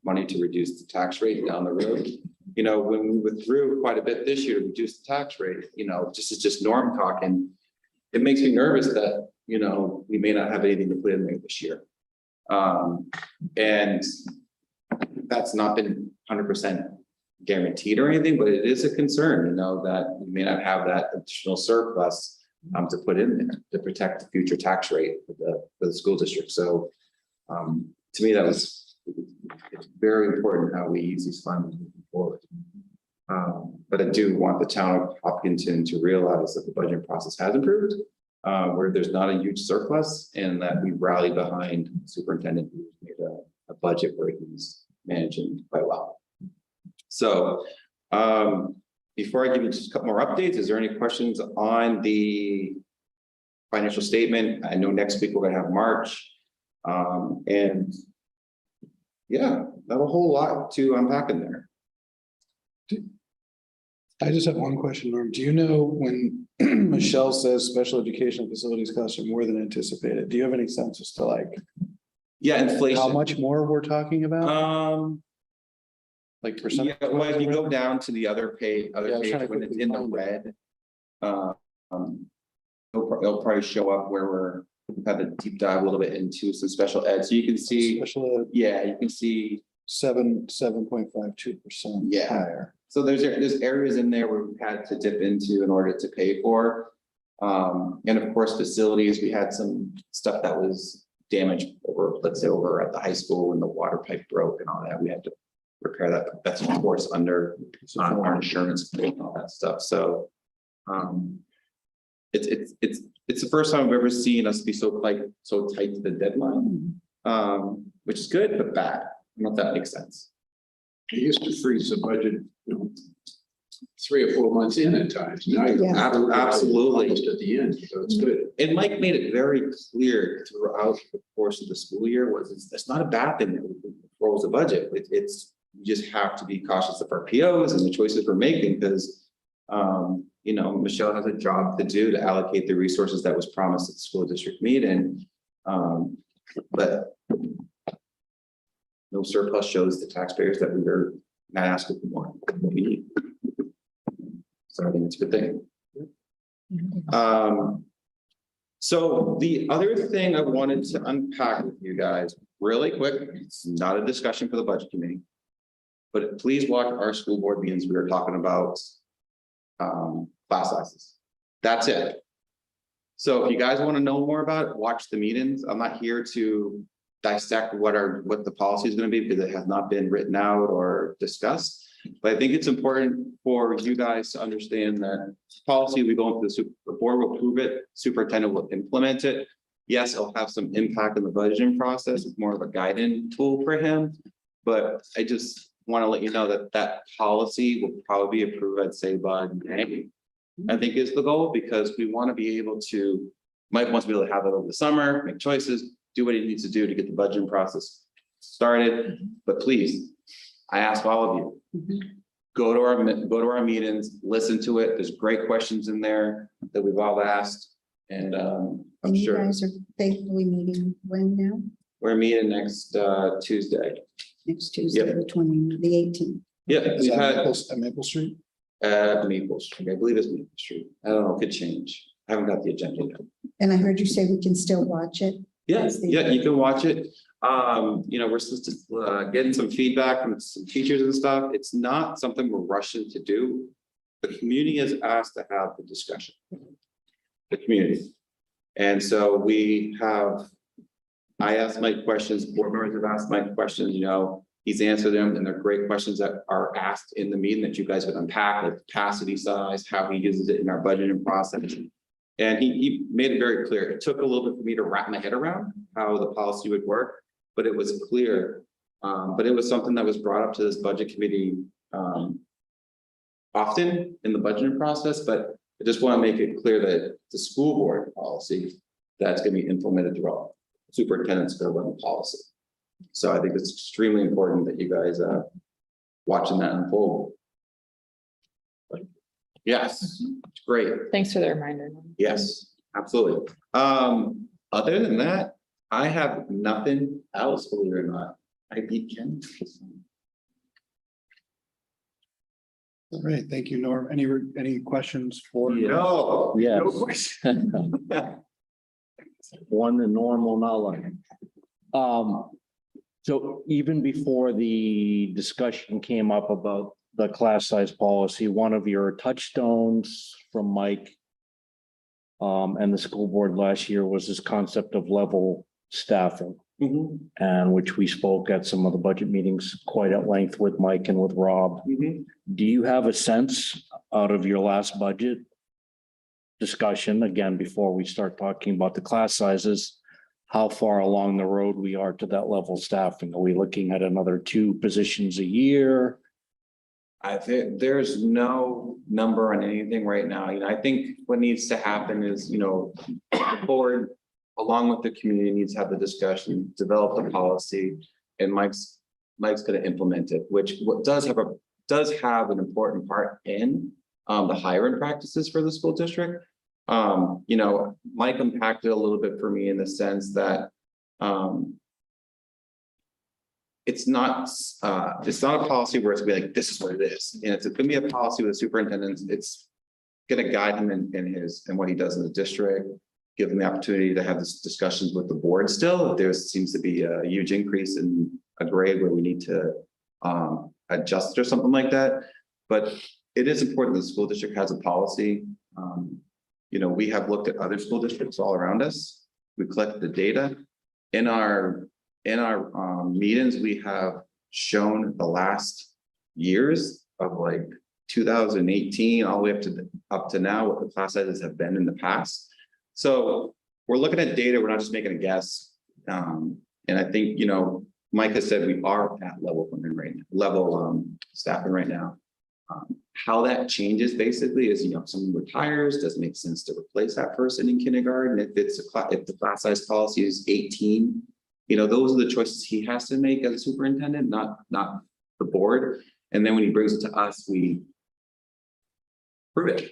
money to reduce the tax rate down the road. When we withdrew quite a bit this year to reduce the tax rate, just norm talking, it makes me nervous that, we may not have anything to put in there this year. And that's not been 100% guaranteed or anything, but it is a concern, that we may not have that additional surplus to put in there to protect the future tax rate for the school district. So to me, it's very important how we use these funds moving forward. But I do want the town of Hopkinton to realize that the budget process has improved, where there's not a huge surplus, and that we rally behind the superintendent who's made a budget where he's managing quite well. So before I give you just a couple more updates, is there any questions on the financial statement? I know next week we're gonna have March. And yeah, not a whole lot to unpack in there. I just have one question, Norm. Do you know when Michelle says special education facilities costs are more than anticipated? Do you have any sense as to Yeah, inflation. how much more we're talking about? Like percent? Yeah, well, if you go down to the other page, Yeah, I was trying to when it's quickly in the find it. red. It'll probably show up where we've had to deep dive a little bit into some special ed, so you can see, Special ed, yeah, you can see. 7.52% Yeah. higher. So there's areas in there where we've had to dip into in order to pay for. And of course, facilities, we had some stuff that was damaged over, let's say over at the high school when the water pipe broke and all that. We had to repair that. That's of course under our insurance and all that stuff. So it's the first time I've ever seen us be so tight to the deadline, which is good, but bad. I don't know if that makes sense. It used to freeze the budget, 3 or 4 months in at times. Now you're Yeah. Absolutely. almost at the end, so it's good. And Mike made it very clear throughout the course of the school year it's not a bad thing that we froze the budget. It's we just have to be cautious of our POs and the choices we're making because Michelle has a job to do to allocate the resources that was promised at the school district meeting. But no surplus shows the taxpayers that we were not asking for more than we need. So I think it's a good thing. So the other thing I wanted to unpack with you guys really quick, it's not a discussion for the budget committee, but please watch our school board meetings. We were talking about class sizes. That's it. So if you guys want to know more about it, watch the meetings. I'm not here to dissect what the policy is going to be because it has not been written out or discussed. But I think it's important for you guys to understand that policy, we go into the board will approve it, superintendent will implement it. Yes, it'll have some impact in the budgeting process. It's more of a guiding tool for him. But I just want to let you know that policy will probably be approved, I'd say by May, I think is the goal, because we want to be able to, Mike wants to be able to have it over the summer, make choices, do what he needs to do to get the budgeting process started. But please, I ask all of you, go to our meetings, listen to it. There's great questions in there that we've all asked. And I'm And you sure guys are faithfully meeting when now? we're meeting next Tuesday. Next Tuesday, Yep. the 18th. Yeah, Is we've that had Maple Street? Maple Street. I believe it's Maple Street. I don't know, it could change. I haven't got the agenda yet. And I heard you say we can still watch it. Yeah, you can watch it. We're supposed to getting some feedback from some teachers and stuff. It's not something we're rushing to do. The community has asked to have the discussion. The community. And so I asked my questions, board members have asked my questions, he's answered them, and they're great questions that are asked in the meeting that you guys would unpack, like capacity size, how he uses it in our budgeting process. And he made it very clear. It took a little bit for me to wrap my head around how the policy would work, but it was clear. But it was something that was brought up to this budget committee often in the budgeting process, but I just want to make it clear that the school board policy that's going to be implemented throughout. Superintendent's going to run the policy. So I think it's extremely important that you guys watching that unfold. Yes, it's great. Thanks for the reminder. Yes, absolutely. Other than that, I have nothing else, believe it or not. I beat Ken. All right, thank you, Norm. Any questions for? No. Yes. No question. One the normal knowledge. So even before the discussion came up about the class size policy, one of your touchstones from Mike and the school board last year was this concept of level staffing, Mhm, and which we spoke at some of the budget meetings quite at length with Mike and with Rob. mhm. Do you have a sense out of your last budget discussion, again, before we start talking about the class sizes, how far along the road we are to that level staffing? Are we looking at another 2 positions a year? I think there's no number on anything right now. I think what needs to happen is, the board, along with the community, needs to have the discussion, develop the policy, and Mike's gonna implement it, which does have an important part in the hiring practices for the school district. Mike unpacked it a little bit for me in the sense that it's not a policy where it's gonna be like, this is what it is. And it's gonna be a policy with the superintendent. It's gonna guide him in what he does in the district, give him the opportunity to have this discussions with the board still. If there seems to be a huge increase in a grade where we need to adjust or something like that. But it is important that the school district has a policy. We have looked at other school districts all around us. We collect the data. In our meetings, we have shown the last years of like 2018 all the way up to now, what the class sizes have been in the past. So we're looking at data, we're not just making a guess. And I think, Mike has said we are at level staffing right now. How that changes basically is, someone retires, doesn't make sense to replace that person in kindergarten. If the class size policy is 18, those are the choices he has to make as a superintendent, not the board. And then when he brings it to us, we prove it.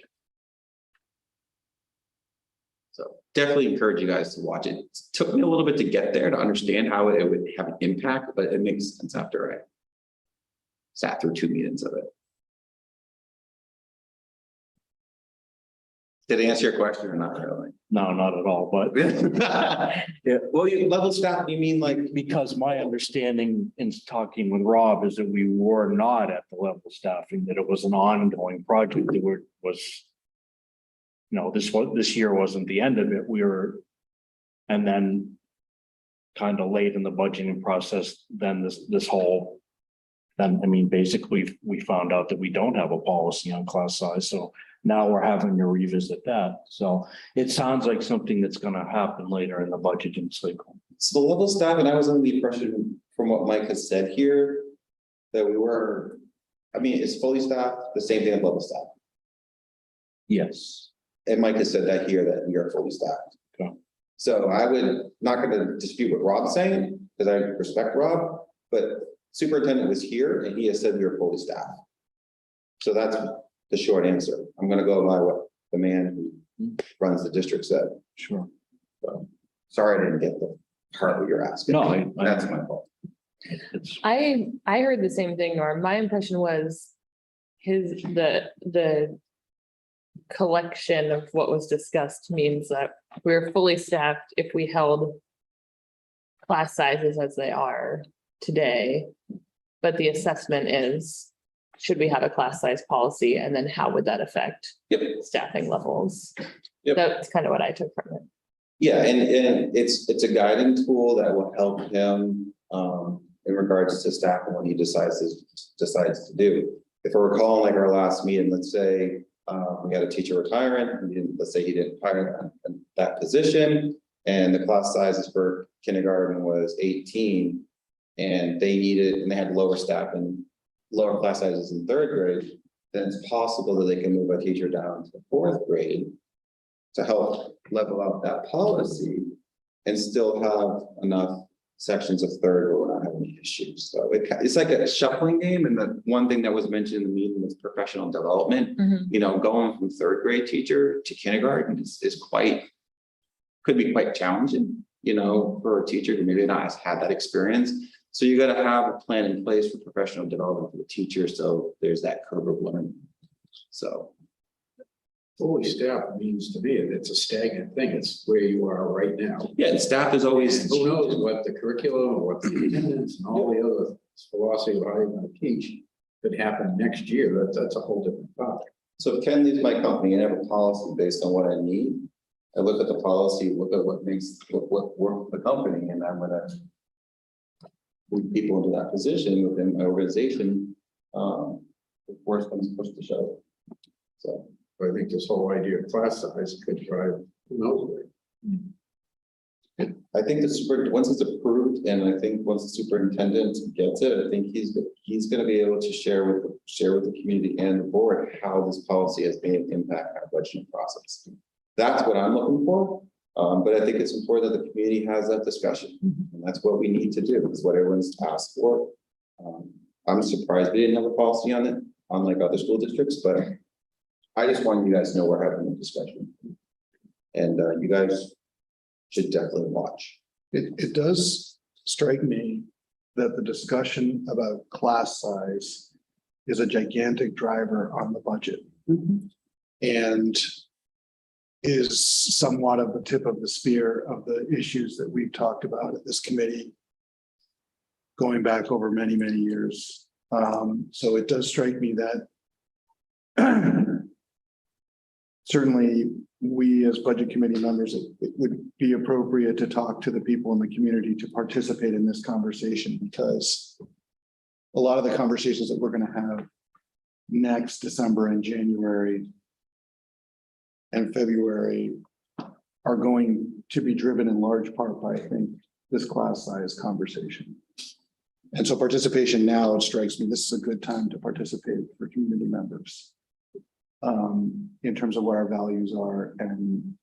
So definitely encourage you guys to watch it. It took me a little bit to get there to understand how it would have an impact, but it makes sense after I sat through 2 meetings of it. Did I answer your question or not really? No, not at all, but Yeah, well, you level staff, you mean like, because my understanding in talking with Rob is that we were not at the level staffing, that it was an ongoing project that was. This year wasn't the end of it. And then kind of late in the budgeting process, then basically we found out that we don't have a policy on class size. So now we're having to revisit that. So it sounds like something that's going to happen later in the budgeting cycle. so the level staff, and I was under the impression from what Mike has said here, that we were, it's fully staffed, the same thing as level staff. Yes. And Mike has said that here, that we are fully staffed. Okay. So not gonna dispute what Rob's saying, because I respect Rob, but superintendent was here and he has said we are fully staffed. So that's the short answer. I'm gonna go by what the man who runs the district said. Sure. So, sorry I didn't get the part that you're asking. No, That's my fault. It's I heard the same thing, Norm. My impression was the collection of what was discussed means that we're fully staffed if we held class sizes as they are today. But the assessment is, should we have a class size policy, and then how would that affect staffing levels? Yep. That's kind of what I took from it. Yeah, and it's a guiding tool that will help him in regards to staff and what he decides to do. If I recall, like our last meeting, let's say we had a teacher retiring, let's say he didn't hire that position, and the class sizes for kindergarten was 18, and they had lower staff and lower class sizes in 3rd grade, then it's possible that they can move a teacher down to 4th grade to help level out that policy and still have enough sections of 3rd where we're not having any issues. So it's like a shuffling game. And the one thing that was mentioned in the meeting was professional development. Mhm. Going from 3rd grade teacher to kindergarten is quite could be quite challenging, for a teacher who maybe not has had that experience. So you got to have a plan in place for professional development for the teacher. So there's that curve of learning. So. Fully staffed means to me, it's a stagnant thing. It's where you are right now. Yeah, and staff is always. And who knows what the curriculum, what the attendance and all the other philosophy of how you're going to teach could happen next year. That's a whole different topic. So if Ken leaves my company and I have a policy based on what I need, I look at the policy, look at what work for the company, and I'm gonna move people into that position within my organization. If worse comes push to shove. So. But I think this whole idea of class size could drive, who knows where. I think once it's approved, and I think once the superintendent gets it, I think he's going to be able to share with the community and the board how this policy has made an impact on our budgeting process. That's what I'm looking for. But I think it's important that the community has that discussion, and that's what we need to do. It's what everyone's asked for. I'm surprised we didn't have a policy on it, unlike other school districts, but I just want you guys to know we're having a discussion, and you guys should definitely watch. It does strike me that the discussion about class size is a gigantic driver on the budget. And is somewhat of the tip of the spear of the issues that we've talked about at this committee going back over many, many years. So it does strike me that certainly we as budget committee members, it would be appropriate to talk to the people in the community to participate in this conversation, because a lot of the conversations that we're going to have next December and January and February are going to be driven in large part by, I think, this class size conversation. And so participation now, it strikes me, this is a good time to participate for community members. In terms of what our values are, and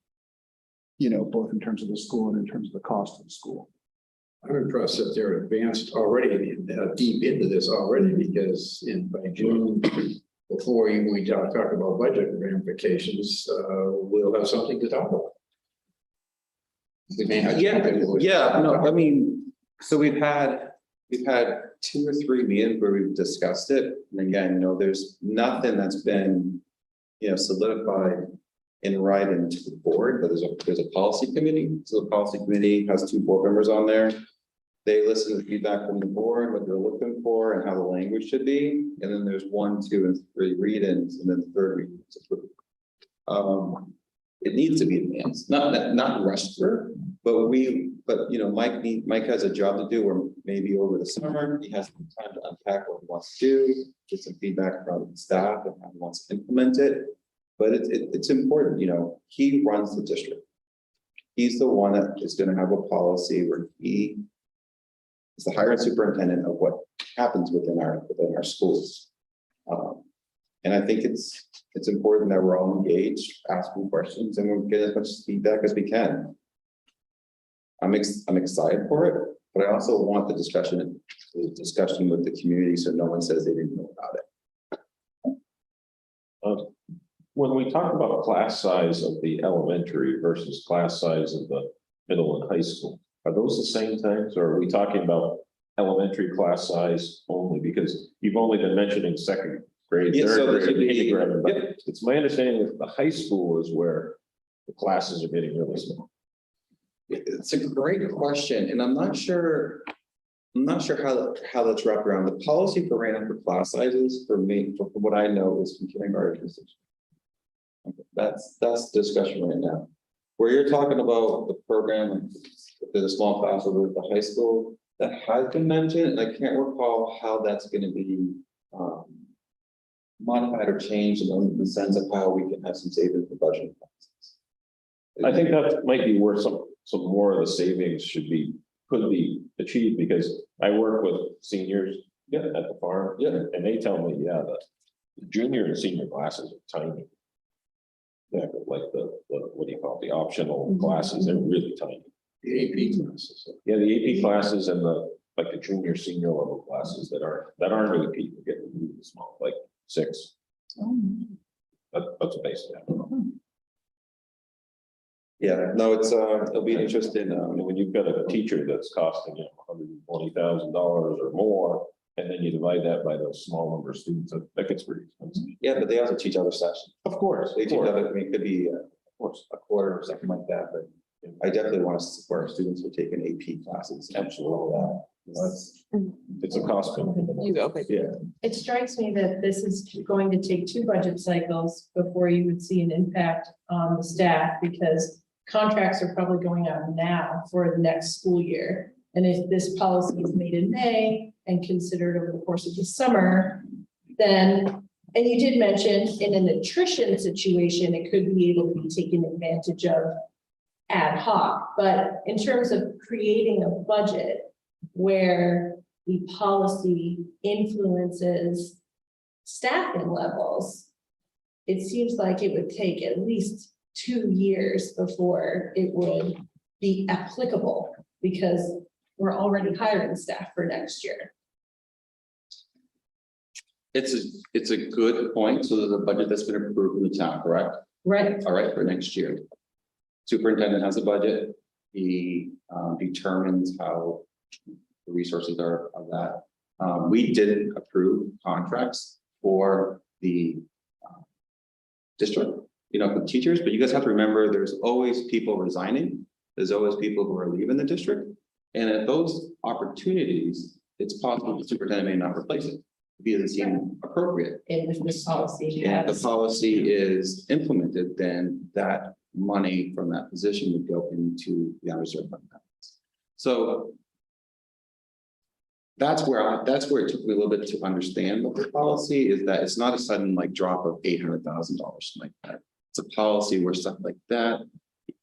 both in terms of the school and in terms of the cost of the school. I'm impressed that they're advanced already, deep into this already, because by June, before even we talk about budget ramifications, we'll have something to talk about. We may have. No, I mean, so we've had 2 or 3 meetings where we've discussed it, and again, there's nothing that's been solidified in writing to the board, but there's a policy committee. So the policy committee has 2 board members on there. They listen to the feedback from the board, what they're looking for and how the language should be. And then there's 1, 2, and 3 read-ins, and then the 3rd reading is approved. It needs to be advanced, not rushed through, but Mike has a job to do, or maybe over the summer, he has some time to unpack what he wants to do, get some feedback from staff and how he wants to implement it. But it's important, he runs the district. He's the one that is going to have a policy where he is the hired superintendent of what happens within our schools. And I think it's important that we're all engaged, asking questions, and we'll get as much feedback as we can. I'm excited for it, but I also want the discussion with the community, so no one says they didn't know about it. When we talk about class size of the elementary versus class size of the middle and high school, are those the same things, or are we talking about elementary class size only? Because you've only been mentioning 2nd grade, Yeah, 3rd so grade, there should be- kindergarten, but Yep. it's my understanding that the high school is where the classes are getting really small. It's a great question, and I'm not sure how that's wrapped around. The policy for right now for class sizes for me, from what I know, is from kindergarten. That's the discussion right now. Where you're talking about the program, like the small class over at the high school, that has been mentioned, and I can't recall how that's going to be modified or changed in the sense of how we can have some savings for budgeting process. I think that might be where some more of the savings could be achieved, because I work with seniors at the farm, and they tell me, the junior and senior classes are tiny. Yeah, but like the what do you call it, the optional classes, they're really tiny. The AP classes. Yeah, the AP classes and the junior, senior level classes that aren't AP are getting really small, like 6. That's a basic. Yeah, no, it'll be interesting, When you've got a teacher that's costing you $120,000 or more, and then you divide that by those small number of students, that gets pretty expensive. yeah, but they also teach other sessions. Of course, They teach other, I mean, it could be of course, a quarter or something like that, but I definitely want to support our students who are taking AP classes. absolutely. It's a cost. You go, okay. Yeah. It strikes me that this is going to take 2 budget cycles before you would see an impact on the staff, because contracts are probably going on now for the next school year. And if this policy is made in May and considered over the course of the summer, then, and you did mention in an attrition situation, it could be able to be taken advantage of ad hoc, but in terms of creating a budget where the policy influences staffing levels, it seems like it would take at least 2 years before it would be applicable, because we're already hiring staff for next year. It's a good point. So there's a budget that's been approved in the town, correct? Right. All right, for next year. Superintendent has a budget. He determines how the resources are of that. We didn't approve contracts for the district, for teachers, but you guys have to remember, there's always people resigning. There's always people who are leaving the district. And at those opportunities, it's possible the superintendent may not replace it if he doesn't seem appropriate. And if this policy And if has, the policy is implemented, then that money from that position would go into the unreserved fund balance. So that's where it took me a little bit to understand what the policy is, that it's not a sudden like drop of $800,000 like that. It's a policy where stuff like that,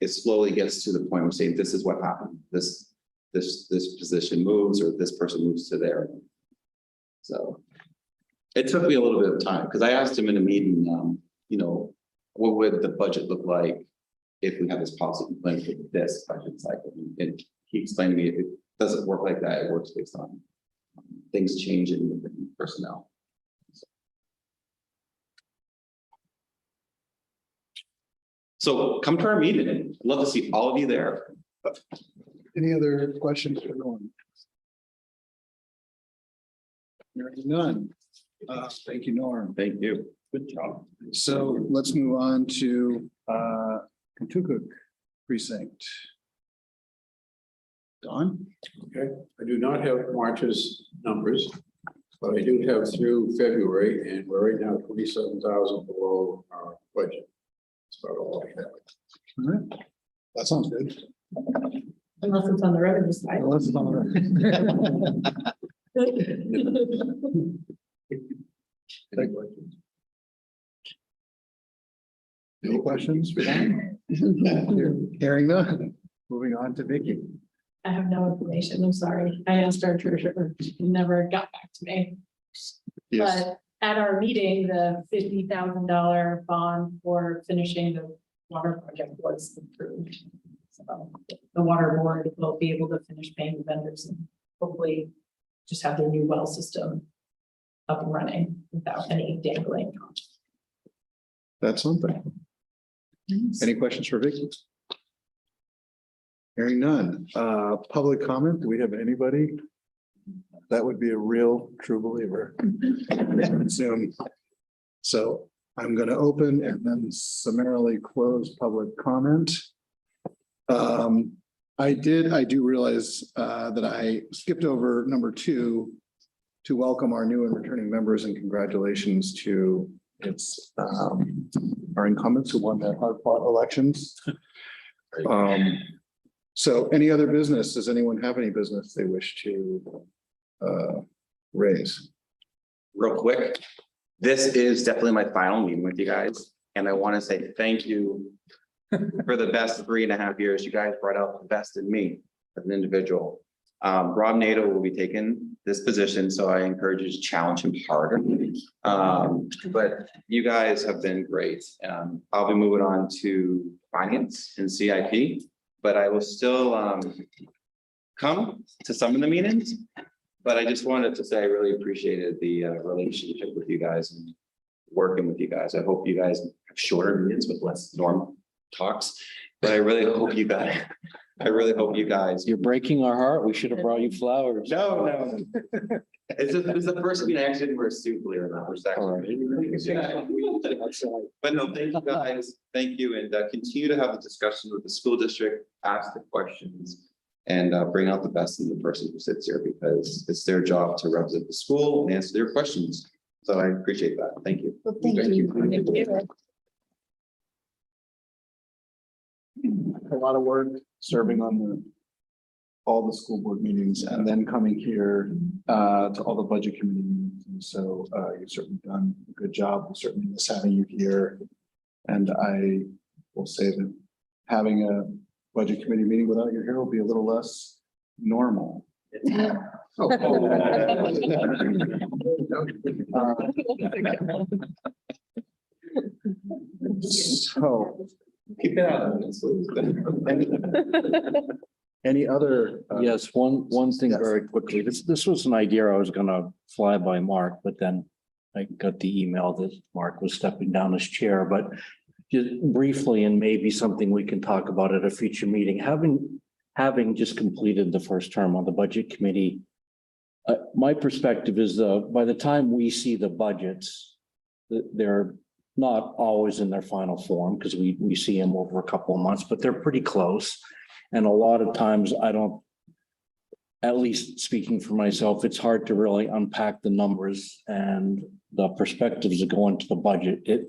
it slowly gets to the point where saying, this is what happened. This position moves, or this person moves to there. So it took me a little bit of time, because I asked him in a meeting, what would the budget look like if we had this policy in place for this budget cycle? And he explained to me, it doesn't work like that. It works based on things changing within personnel. So come to our meeting. I'd love to see all of you there. Any other questions for Norm? Hearing none. Thank you, Norm. Thank you. Good job. So let's move on to Kentucky precinct. Don? Okay, I do not have March's numbers, but I do have through February, and we're right now 27,000 below our budget. That's about all I have. All right. That sounds good. unless it's on the revenue side. Unless it's on the Any questions? Any questions? for Don? Hearing none. Moving on to Vicky. I have no information. I'm sorry. I asked our treasurer, she never got back to me. Yes, But at our meeting, the $50,000 bond for finishing the water project was approved. So the water board will be able to finish paying the vendors and hopefully just have their new well system up and running without any dangling. that's something. Any questions for Vicky? Hearing none. Public comment, do we have anybody? That would be a real true believer. Zoom. So I'm going to open and then summarily close public comment. I do realize that I skipped over number 2 to welcome our new and returning members, and congratulations to our incumbents who won their hard-fought elections. So any other business? Does anyone have any business they wish to raise? Real quick, this is definitely my final meeting with you guys, and I want to say thank you for the best 3.5 years. You guys brought out the best in me as an individual. Rob Nato will be taking this position, so I encourage you to challenge him harder. But you guys have been great. I'll be moving on to finance and CIP, but I will still come to some of the meetings. But I just wanted to say I really appreciated the relationship with you guys and working with you guys. I hope you guys have shorter meetings with less Norm talks. But I really hope you guys, You're breaking our heart. We should have brought you flowers. no. It's the first meeting I actually didn't wear a suit, believe it or not, which is actually. But no, thank you guys, thank you, and continue to have the discussions with the school district, ask the questions. And bring out the best in the person who sits here, because it's their job to represent the school and answer their questions. So I appreciate that, thank you. Well, thank you. A lot of work serving on all the school board meetings and then coming here to all the budget committee meetings. And so you've certainly done a good job. We'll certainly miss having you here. And I will say that having a budget committee meeting without you here will be a little less normal. So. Keep it out. Any other? Yes, one thing Yes. very quickly. This was an idea I was gonna fly by Mark, but then I got the email that Mark was stepping down as chair, but just briefly, and maybe something we can talk about at a future meeting, having just completed the first term on the budget committee. My perspective is by the time we see the budgets, they're not always in their final form because we see them over a couple of months, but they're pretty close. And a lot of times at least speaking for myself, it's hard to really unpack the numbers and the perspectives that go into the budget. It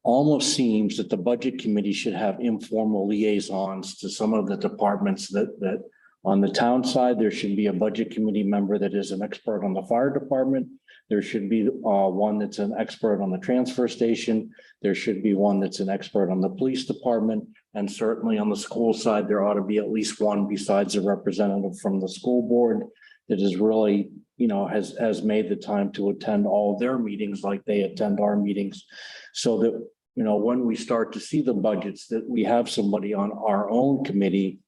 almost seems that the budget committee should have informal liaisons to some of the departments that on the town side, there should be a budget committee member that is an expert on the fire department. There should be one that's an expert on the transfer station. There should be one that's an expert on the police department. And certainly on the school side, there ought to be at least one besides a representative from the school board that is really, has made the time to attend all their meetings like they attend our meetings. So that, when we start to see the budgets, that we have somebody on our own committee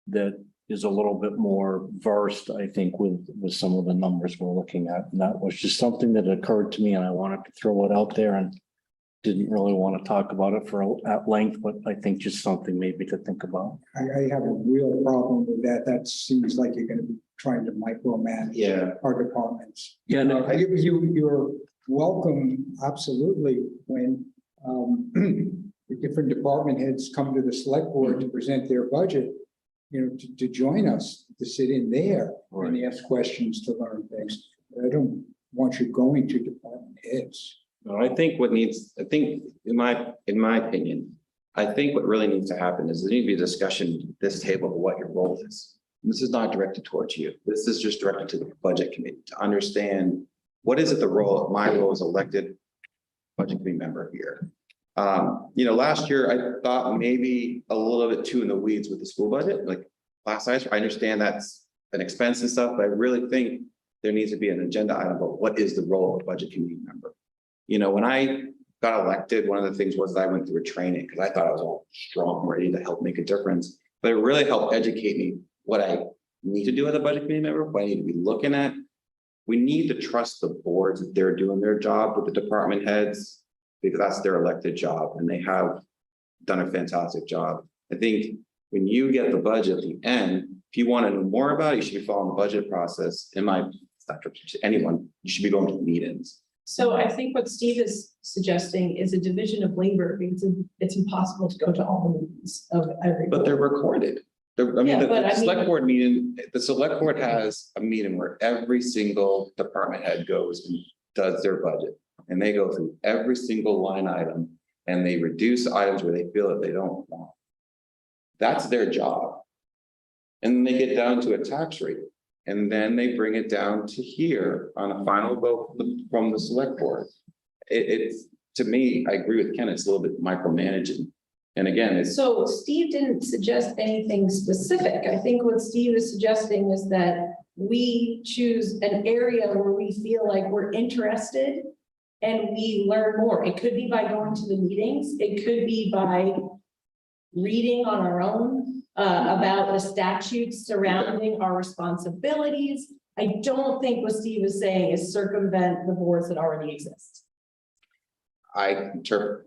that is a little bit more versed, I think, with some of the numbers we're looking at. And that was just something that occurred to me and I wanted to throw it out there and didn't really want to talk about it at length, but I think just something maybe to think about. I have a real problem with that. That seems like you're gonna be trying to micromanage our departments. Yeah, no, You're welcome, absolutely, when the different department heads come to the select board to present their budget, to join us, to sit in there and ask questions, to learn things. I don't want you going to department heads. No, I think in my opinion, I think what really needs to happen is there needs to be a discussion at this table of what your role is. And this is not directed towards you. This is just directed to the budget committee to understand what is it my role as elected budget committee member here. Last year I thought maybe a little bit too in the weeds with the school budget, like last night. I understand that's an expense and stuff, but I really think there needs to be an agenda item about what is the role of a budget committee member. When I got elected, one of the things was that I went through a training because I thought I was all strong, ready to help make a difference. But it really helped educate me what I need to do as a budget committee member, what I need to be looking at. We need to trust the boards that they're doing their job with the department heads, because that's their elected job and they have done a fantastic job. I think when you get the budget at the end, if you want to know more about it, you should be following the budget process. It's not to anyone, you should be going to meetings. So I think what Steve is suggesting is a division of labor because it's impossible to go to all the meetings of every. But they're recorded. Yeah, but The select board meeting, the select board has a meeting where every single department head goes and does their budget. And they go through every single line item and they reduce items where they feel that they don't want. That's their job. And they get down to a tax rate. And then they bring it down to here on a final vote from the select board. It's, to me, I agree with Ken, it's a little bit micromanaging. And again, So Steve didn't suggest anything specific. I think what Steve is suggesting is that we choose an area where we feel like we're interested and we learn more. It could be by going to the meetings. It could be by reading on our own about the statutes surrounding our responsibilities. I don't think what Steve is saying is circumvent the boards that already exist. I interpret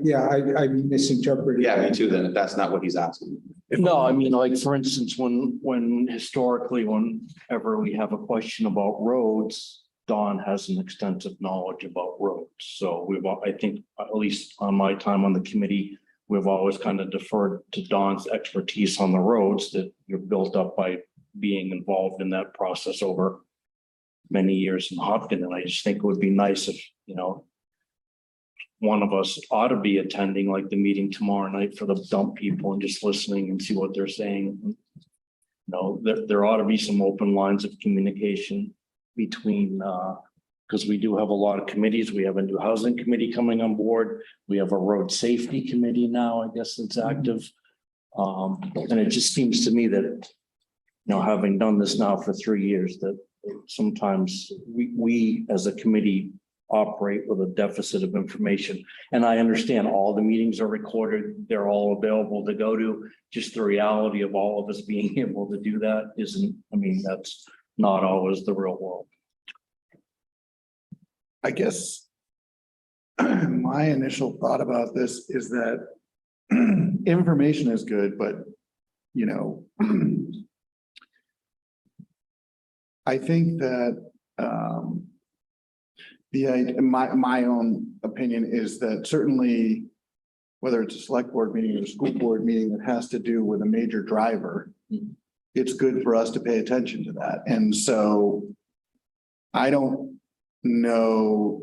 Yeah, I misinterpreted. Yeah, me too, then, if that's not what he's asking. No, I mean, like, for instance, when historically, whenever we have a question about roads, Don has an extensive knowledge about roads. So I think, at least on my time on the committee, we've always kind of deferred to Don's expertise on the roads that you're built up by being involved in that process over many years in Hopkinton. And I just think it would be nice if, one of us ought to be attending like the meeting tomorrow night for the dump people and just listening and see what they're saying. There ought to be some open lines of communication between, because we do have a lot of committees. We have a new housing committee coming on board. We have a road safety committee now, I guess, that's active. And it just seems to me that, having done this now for 3 years, that sometimes we as a committee operate with a deficit of information. And I understand all the meetings are recorded. They're all available to go to. Just the reality of all of us being able to do that that's not always the real world. I guess my initial thought about this is that information is good, but, I think that, my own opinion is that certainly, whether it's a select board meeting or a school board meeting that has to do with a major driver, it's good for us to pay attention to that. And so I don't know,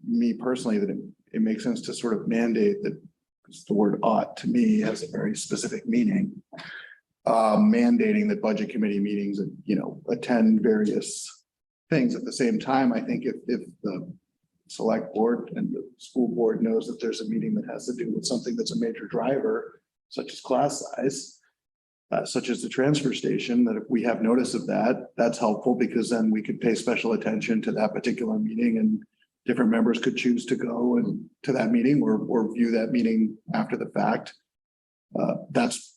me personally, that it makes sense to sort of mandate that, because the word ought to me has a very specific meaning. Mandating that budget committee meetings, attend various things. At the same time, I think if the select board and the school board knows that there's a meeting that has to do with something that's a major driver, such as class size, such as the transfer station, that if we have notice of that, that's helpful, because then we could pay special attention to that particular meeting, and different members could choose to go and to that meeting or view that meeting after the fact. That's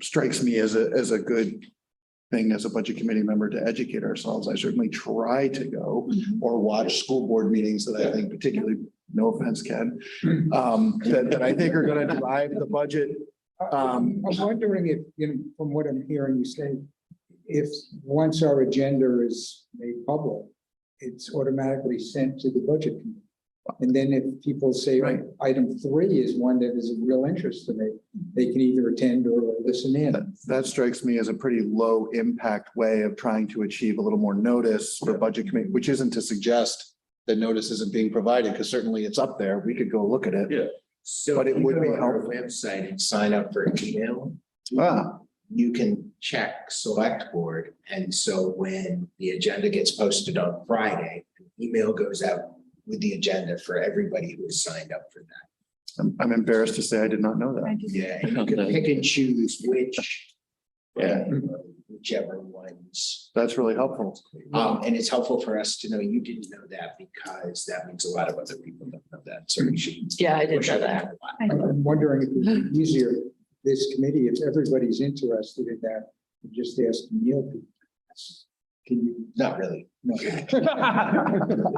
strikes me as a good thing as a budget committee member, to educate ourselves. I certainly try to go or watch school board meetings that I think, particularly, no offense, Ken, that I think are going to drive the budget. I'm wondering if, from what I'm hearing you say, if once our agenda is made public, it's automatically sent to the budget committee. And then if people say, Right. item 3 is one that is of real interest to me, they can either attend or listen in. That strikes me as a pretty low impact way of trying to achieve a little more notice for budget committee, which isn't to suggest that notice isn't being provided, because certainly it's up there. We could go look at it. Yeah. So But if it you would go be on our helpful. website and sign up for email, Ah, you can check select board. And so when the agenda gets posted on Friday, an email goes out with the agenda for everybody who has signed up for that. I'm embarrassed to say I did not know that. Yeah, and you can pick and choose whichever ones. That's really helpful. And it's helpful for us to know you didn't know that, because that means a lot of other people don't know that. So we should. Yeah, I didn't push know it that. out. I'm wondering if it would be easier, this committee, if everybody's interested in that, just ask Neil. Can you? Not really. No.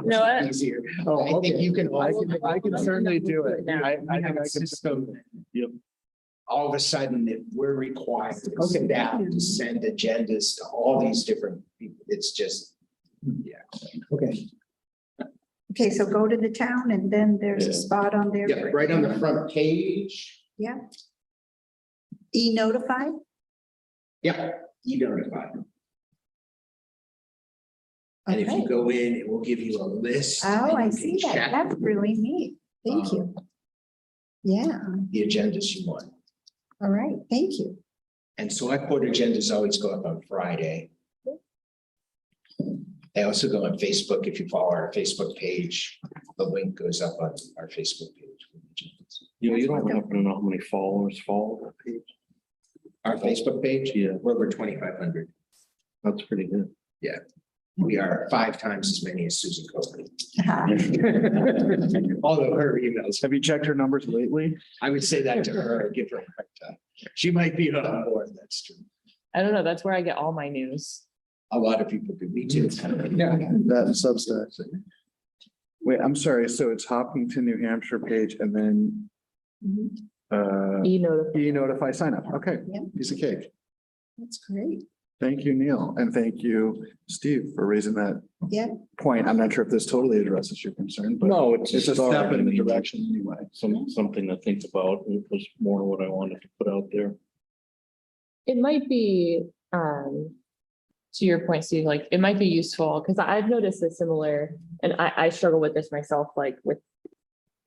No, I- Easier. Oh, I think okay. you can. I can certainly do it. I We think have I a can. system. Yep. All of a sudden, if we're required as Okay. staff to send agendas to all these different people, it's just, yeah. Okay. Okay, so go to the town and then there's a Yeah. spot on there. Yeah, for- right on the front page. Yeah. E-notify? Yeah, you notify. And if Okay. you go in, it will give you a list. Oh, and I you see can that. check That's really neat. Thank you. Yeah, The agendas you want. all right, thank you. And select board agendas always go up on Friday. They also go on Facebook. If you follow our Facebook page, the link goes up on our Facebook page. You don't happen to know how many followers follow that page? Our Facebook page? Yeah. We're over 2,500. That's pretty good. We are 5 times as many as Susan Copeland. Ah, Although her emails, Have you checked her numbers lately? I would say that to her, give her a hard time. She might be on board, that's true. I don't know. That's where I get all my news. A lot of people do, me too. Yeah. That and Substack. Wait, I'm sorry. So it's Hopkinton, New Hampshire page and then e-notify sign up. Okay, Yeah. piece of cake. That's great. Thank you, Neil, and thank you, Steve, for raising that Yeah. point. I'm not sure if this totally addresses your concern, but No, it's it's a just step in the direction anyway. something to think about. It was more what I wanted to put out there. It might be, to your point, Steve, like, it might be useful, because I've noticed a similar, and I struggle with this myself, like with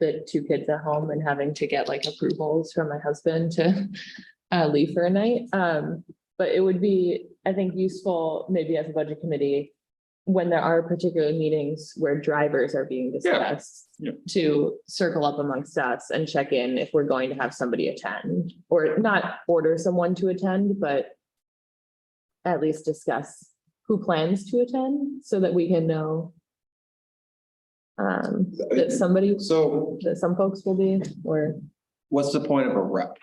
the two kids at home and having to get like approvals from my husband to leave for a night. But it would be, I think, useful maybe as a budget committee, when there are particular meetings where drivers are being discussed, Yeah. to circle up amongst us and check in if we're going to have somebody attend, or not order someone to attend, but at least discuss who plans to attend so that we can know that somebody, So that some folks will be, or, what's the point of a rep?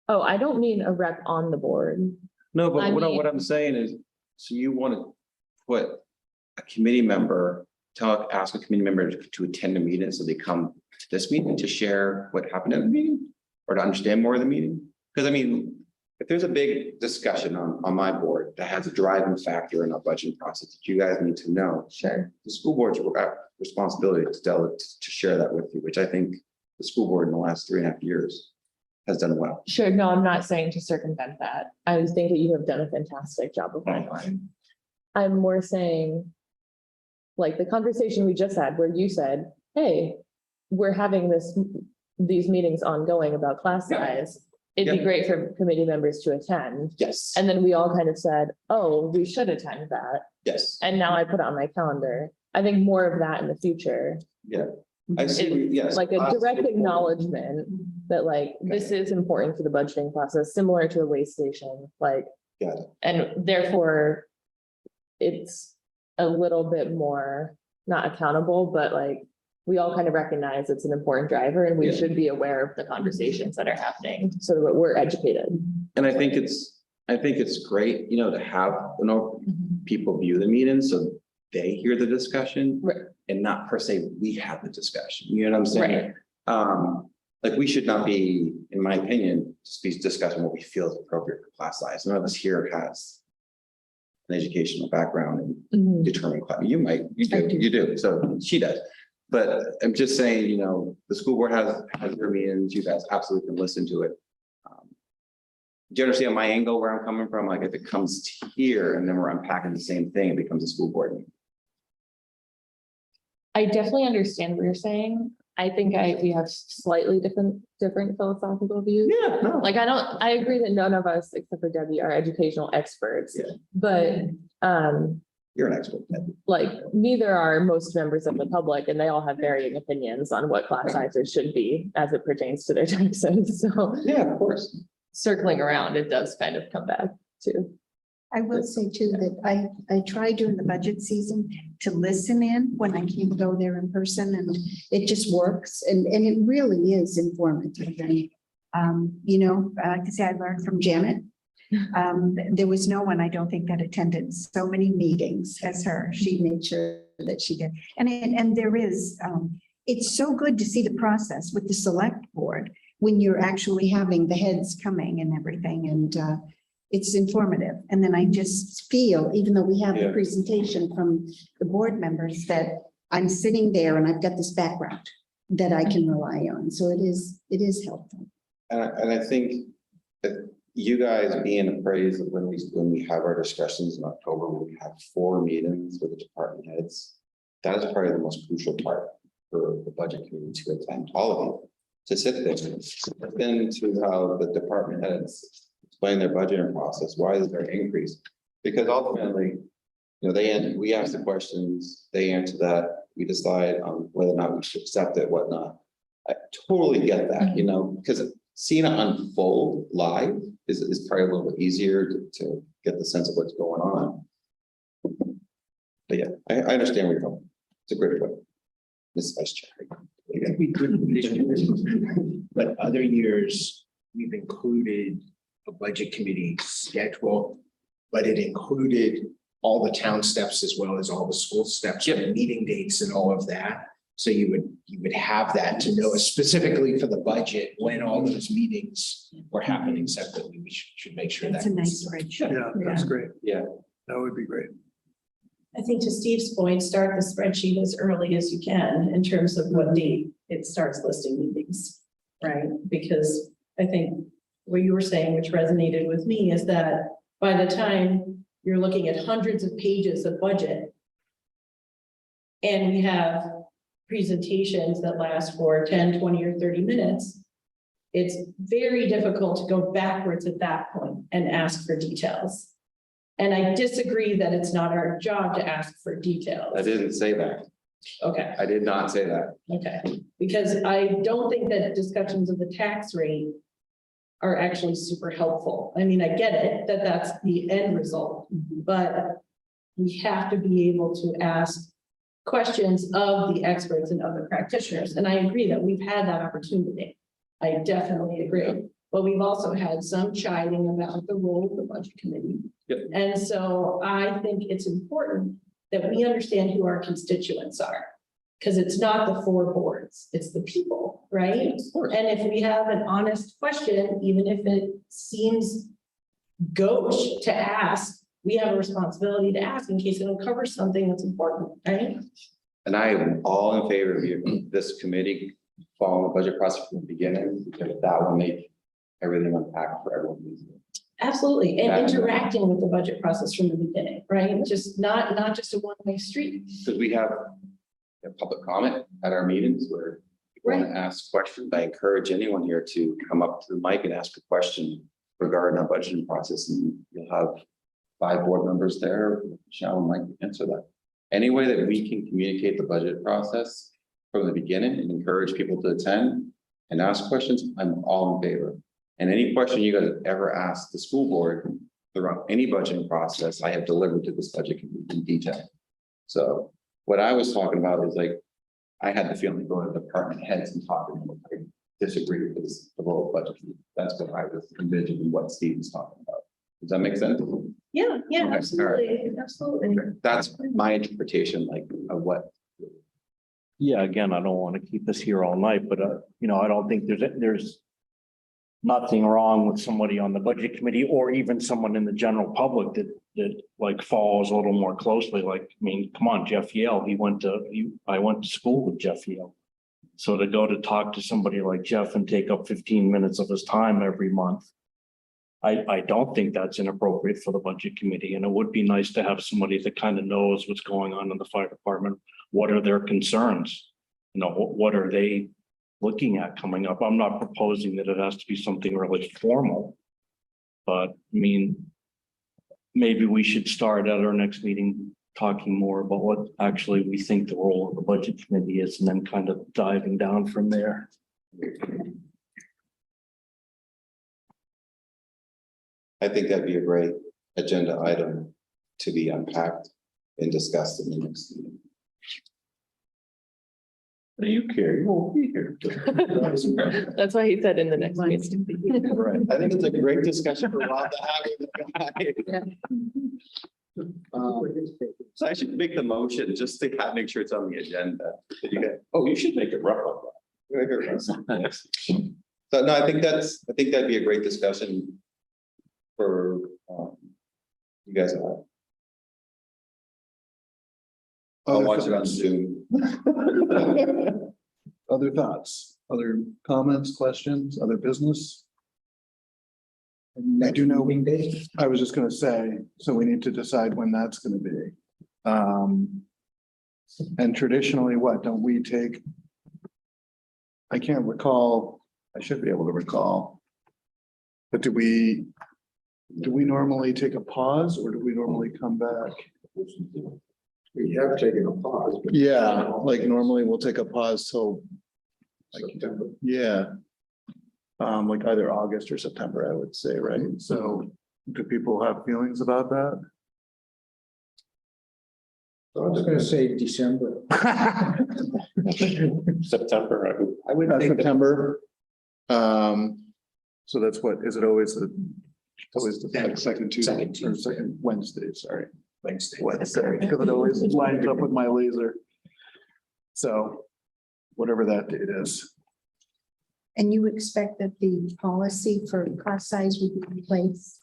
oh, I don't mean a rep on the board. No, but I what mean- I'm saying is, so you want to put a committee member, ask a committee member to attend a meeting, so they come to this meeting to share what happened at the meeting? Or to understand more of the meeting? Because I mean, if there's a big discussion on my board that has a driving factor in our budgeting process that you guys need to know, Sure. the school board's responsibility to share that with you, which I think the school board in the last 3.5 years has done well. Sure, no, I'm not saying to circumvent that. I think that you have done a fantastic job of that one. I'm more saying, like the conversation we just had where you said, hey, we're having these meetings ongoing about class size. It'd be Yeah. great for committee members to attend. Yes, And then we all kind of said, oh, we should attend that. yes, And now I put it on my calendar. I think more of that in the future. yeah. I see, It's yes. like a direct acknowledgement that like, this is important for the budgeting process, similar to a waste station, like. Got it. And therefore, it's a little bit more, not accountable, but like, we all kind of recognize it's an important driver and we Yeah. should be aware of the conversations that are happening, so that we're educated. And I think it's great, to have, people view the meeting, so they hear the discussion. Right. And not per se, we have the discussion, you know what I'm saying? Right. Like, we should not be, in my opinion, just be discussing what we feel is appropriate for class size. None of us here has an educational background and Mhm. determine class. You might, I do. you do, so she does. But I'm just saying, the school board has their meetings, you guys absolutely can listen to it. Do you understand my angle where I'm coming from? Like, if it comes to here and then we're unpacking the same thing, it becomes a school board meeting. I definitely understand what you're saying. I think we have slightly different philosophical views. Yeah, no. Like, I agree that none of us, except for Debbie, are educational experts. Yeah. But, You're an expert. like, neither are most members of the public, and they all have varying opinions on what class sizes should be as it pertains to their taxes. So Yeah, of course. circling around, it does kind of come back to. I will say too that I tried during the budget season to listen in when I can't go there in person, and it just works, and it really is informative. And like I said, I learned from Janet. There was no one, I don't think, that attended so many meetings as her. She made sure that she did. And there is, it's so good to see the process with the select board when you're actually having the heads coming and everything, and it's informative. And then I just feel, even though we have the Yeah. presentation from the board members, that I'm sitting there and I've got this background that I can rely on. So it is helpful. And I think that you guys being appraised of when we have our discussions in October, when we have 4 meetings with the department heads, that is probably the most crucial part for the budget committee to attend, all of you, to sit there, then to how the department heads explain their budgeting process. Why is there an increase? Because ultimately, we ask the questions, they answer that, we decide on whether or not we should accept it, whatnot. I totally get that, because seeing it unfold live is probably a little bit easier to get the sense of what's going on. But yeah, I understand where you're going. It's a great point. Ms. Vice Chair. I think we could this year, but other years, we've included a budget committee schedule, but it included all the town steps as well as all the school steps, and meeting dates and all of that. So you would have that to know specifically for the budget, when all those meetings were happening separately. We should make sure That's that. a nice spreadsheet. Yeah, that's great. Yeah. That would be great. I think to Steve's point, start the spreadsheet as early as you can in terms of what date it starts listing meetings, right? Because I think what you were saying, which resonated with me, is that by the time you're looking at hundreds of pages of budget, and we have presentations that last for 10, 20, or 30 minutes, it's very difficult to go backwards at that point and ask for details. And I disagree that it's not our job to ask for details. I didn't say that. Okay, I did not say that. okay, because I don't think that discussions of the tax rate are actually super helpful. I mean, I get it, that that's the end result, but we have to be able to ask questions of the experts and other practitioners. And I agree that we've had that opportunity. I definitely agree. But we've also had some chiding about the role of the budget committee. Yep. And so I think it's important that we understand who our constituents are. Because it's not the four boards, it's the people, right? And if we have an honest question, even if it seems gauche to ask, we have a responsibility to ask in case it uncovers something that's important, right? And I am all in favor of this committee following the budget process from the beginning, because that will make everything unpacked for everyone. Absolutely, and Yeah. interacting with the budget process from the beginning, right? Just not just a one-way street. Because we have a public comment at our meetings where people want to ask questions. I encourage anyone here to come up to the mic and ask a question regarding our budgeting process, and you'll have 5 board members there, Michelle and Mike answer that. Any way that we can communicate the budget process from the beginning and encourage people to attend and ask questions, I'm all in favor. And any question you guys have ever asked the school board throughout any budgeting process, I have delivered to this budget committee in detail. So what I was talking about is like, I had the feeling going to department heads and talking to them, I disagree with this, the role of budget committee. That's what I was envisioning what Steve was talking about. Does that make sense? Yeah, Okay, all right. absolutely, absolutely. That's my interpretation, like, of what. Yeah, again, I don't want to keep us here all night, but I don't think there's nothing wrong with somebody on the budget committee or even someone in the general public that like follows a little more closely. Like, I mean, come on, Jeff Yale, I went to school with Jeff Yale. So to go to talk to somebody like Jeff and take up 15 minutes of his time every month, I don't think that's inappropriate for the budget committee. And it would be nice to have somebody that kind of knows what's going on in the fire department. What are their concerns? What are they looking at coming up? I'm not proposing that it has to be something really formal. But I mean, maybe we should start at our next meeting talking more about what actually we think the role of the budget committee is, and then kind of diving down from there. I think that'd be a great agenda item to be unpacked and discussed in the next meeting. Do you care? You won't be here. That's why he said in the next meeting. Right. I think it's a great discussion for Rob to have. So I should make the motion just to make sure it's on the agenda. Did you get? Oh, you should make it rough. So no, I think that'd be a great discussion for you guys. I'll watch it on Zoom. Other thoughts, other comments, questions, other business? I do know, Meeting date? I was just gonna say, so we need to decide when that's gonna be. And traditionally, what, don't we take? I can't recall, I should be able to recall. But do we normally take a pause or do we normally come back? We have taken a pause. but- Yeah, like normally we'll take a pause till, September. yeah. Like either August or September, I would say, right? So do people have feelings about that? So I was gonna say December. September. I would think that September. So that's what, is it always the second Tuesday or second Wednesday, sorry. Wednesday, because it always lines up with my laser. So whatever that date is. And you expect that the policy for class size would be in place?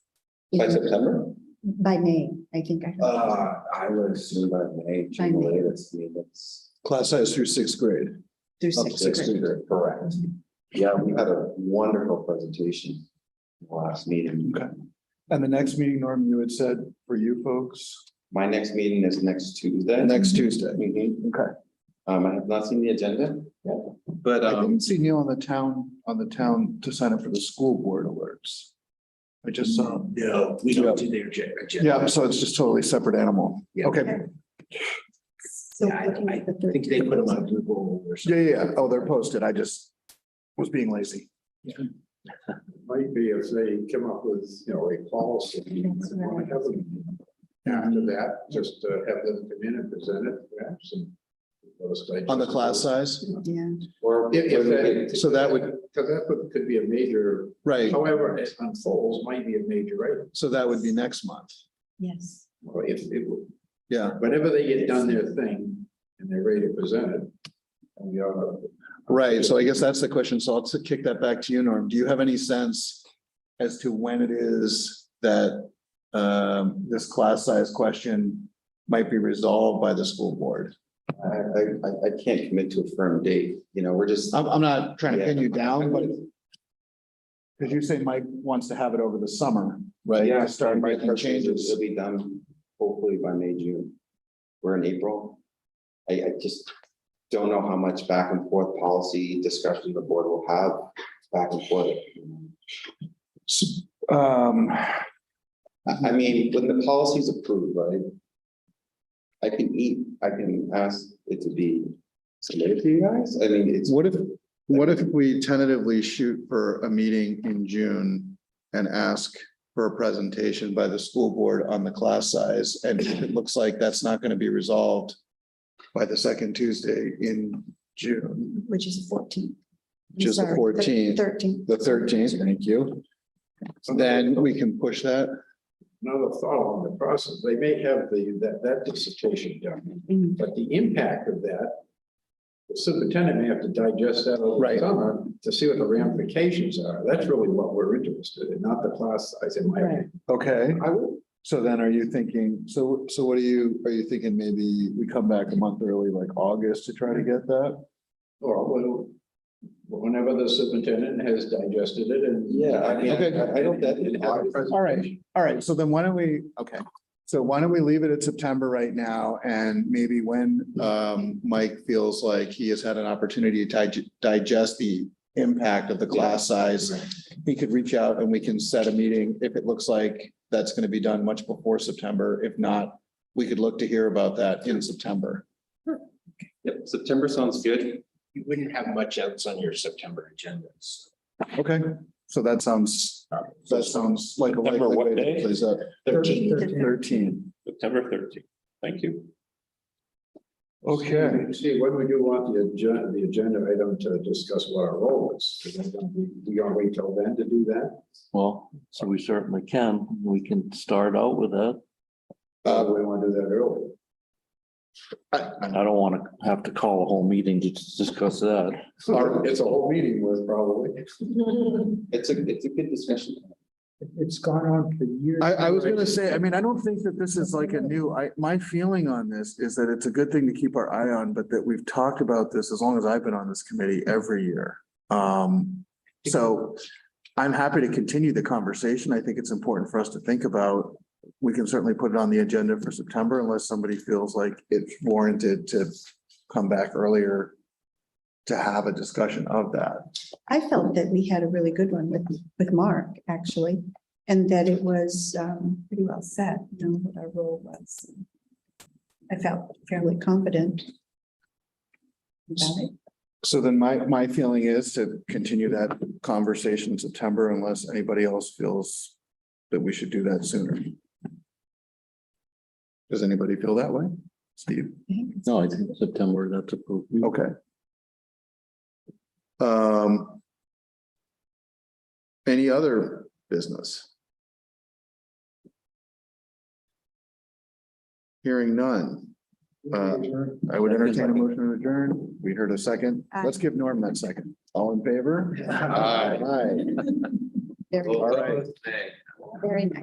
By September? By May, I think I heard. I would assume by May, By June, May. latest, I mean, that's. Class size through sixth grade. Through Up to sixth sixth grade. grade. Correct. Yeah, we had a wonderful presentation in the last meeting. Okay. And the next meeting, Norm, you had said for you folks? My next meeting is next Tuesday. Next Tuesday. Mhm. Okay. I have not seen the agenda yet, but, I didn't see Neil on the town to sign up for the school board alerts. I just saw. No, we don't do their agenda. Yeah, so it's just totally separate animal. Yeah. Okay. So Yeah, looking I at the think they put them 13th. on Google or Yeah, something. yeah, yeah. Oh, they're posted. I just was being lazy. Might be if they come up with, a policy. That's right. After that, just have them come in and present it perhaps and. On the class size? Yeah, or. If that. So that would- Because that could be a major, Right. however it unfolds, might be a major item. So that would be next month. yes. Or if it, Yeah. whenever they get done their thing and they're ready to present it. And we are. Right. So I guess that's the question. So I'll kick that back to you, Norm. Do you have any sense as to when it is that this class size question might be resolved by the school board? I can't commit to a firm date, we're just. I'm not trying to pin you down, but Yeah. because you say Mike wants to have it over the summer, right? Yeah, To start my making impression is changes. it'll be done hopefully by May, June. We're in April. I just don't know how much back and forth policy discussion the board will have back and forth. Um, I mean, when the policy is approved, right? I can ask it to be submitted to you guys. I mean, it's. what if we tentatively shoot for a meeting in June and ask for a presentation by the school board on the class size? And if it looks like that's not going to be resolved by the second Tuesday in June, Which is 14th. which is the 14th, 13th. the 13th, thank you. Then we can push that. Another thought on the process, they may have that dissertation done, Mhm. but the impact of that. The superintendent may have to digest that over the Right. summer to see what the ramifications are. That's really what we're interested in, not the class size in my Right. opinion. Okay. I would, So then are you thinking, so what are you thinking maybe we come back a month early, like August to try to get that? Or whenever the superintendent has digested it and. yeah, I mean, Okay. I don't that. All right, so then why don't we, okay, so why don't we leave it at September right now? And maybe when Mike feels like he has had an opportunity to digest the impact of the class size, he could reach out and we can set a meeting if it looks like that's going to be done much before September. If not, we could look to hear about that in September. Yep, September sounds good. You wouldn't have much else on your September agendas. Okay, so that sounds like a likely September what way to day? place that. 13. September 13th. Thank you. Okay. Steve, when would you want the agenda item to discuss what our role is? We gonna wait till then to do that? Well, so we certainly can. We can start out with that. We want to do that early. I don't want to have to call a whole meeting to discuss that. It's a whole meeting worth probably. It's a good discussion. It's gone on for years. I was gonna say, I mean, I don't think that this is like a new, my feeling on this is that it's a good thing to keep our eye on, but that we've talked about this as long as I've been on this committee every year. So I'm happy to continue the conversation. I think it's important for us to think about. We can certainly put it on the agenda for September unless somebody feels like it's warranted to come back earlier to have a discussion of that. I felt that we had a really good one with Mark, actually, and that it was pretty well set, what our role was. I felt fairly confident about it. So then my feeling is to continue that conversation in September unless anybody else feels that we should do that sooner. Does anybody feel that way? Steve? No, I think September, that's approved. Okay. Any other business? Hearing none. I would entertain a motion to adjourn. We heard a second. Let's give Norm that second. All in favor? Aye. Aye. Very, All right. very nice.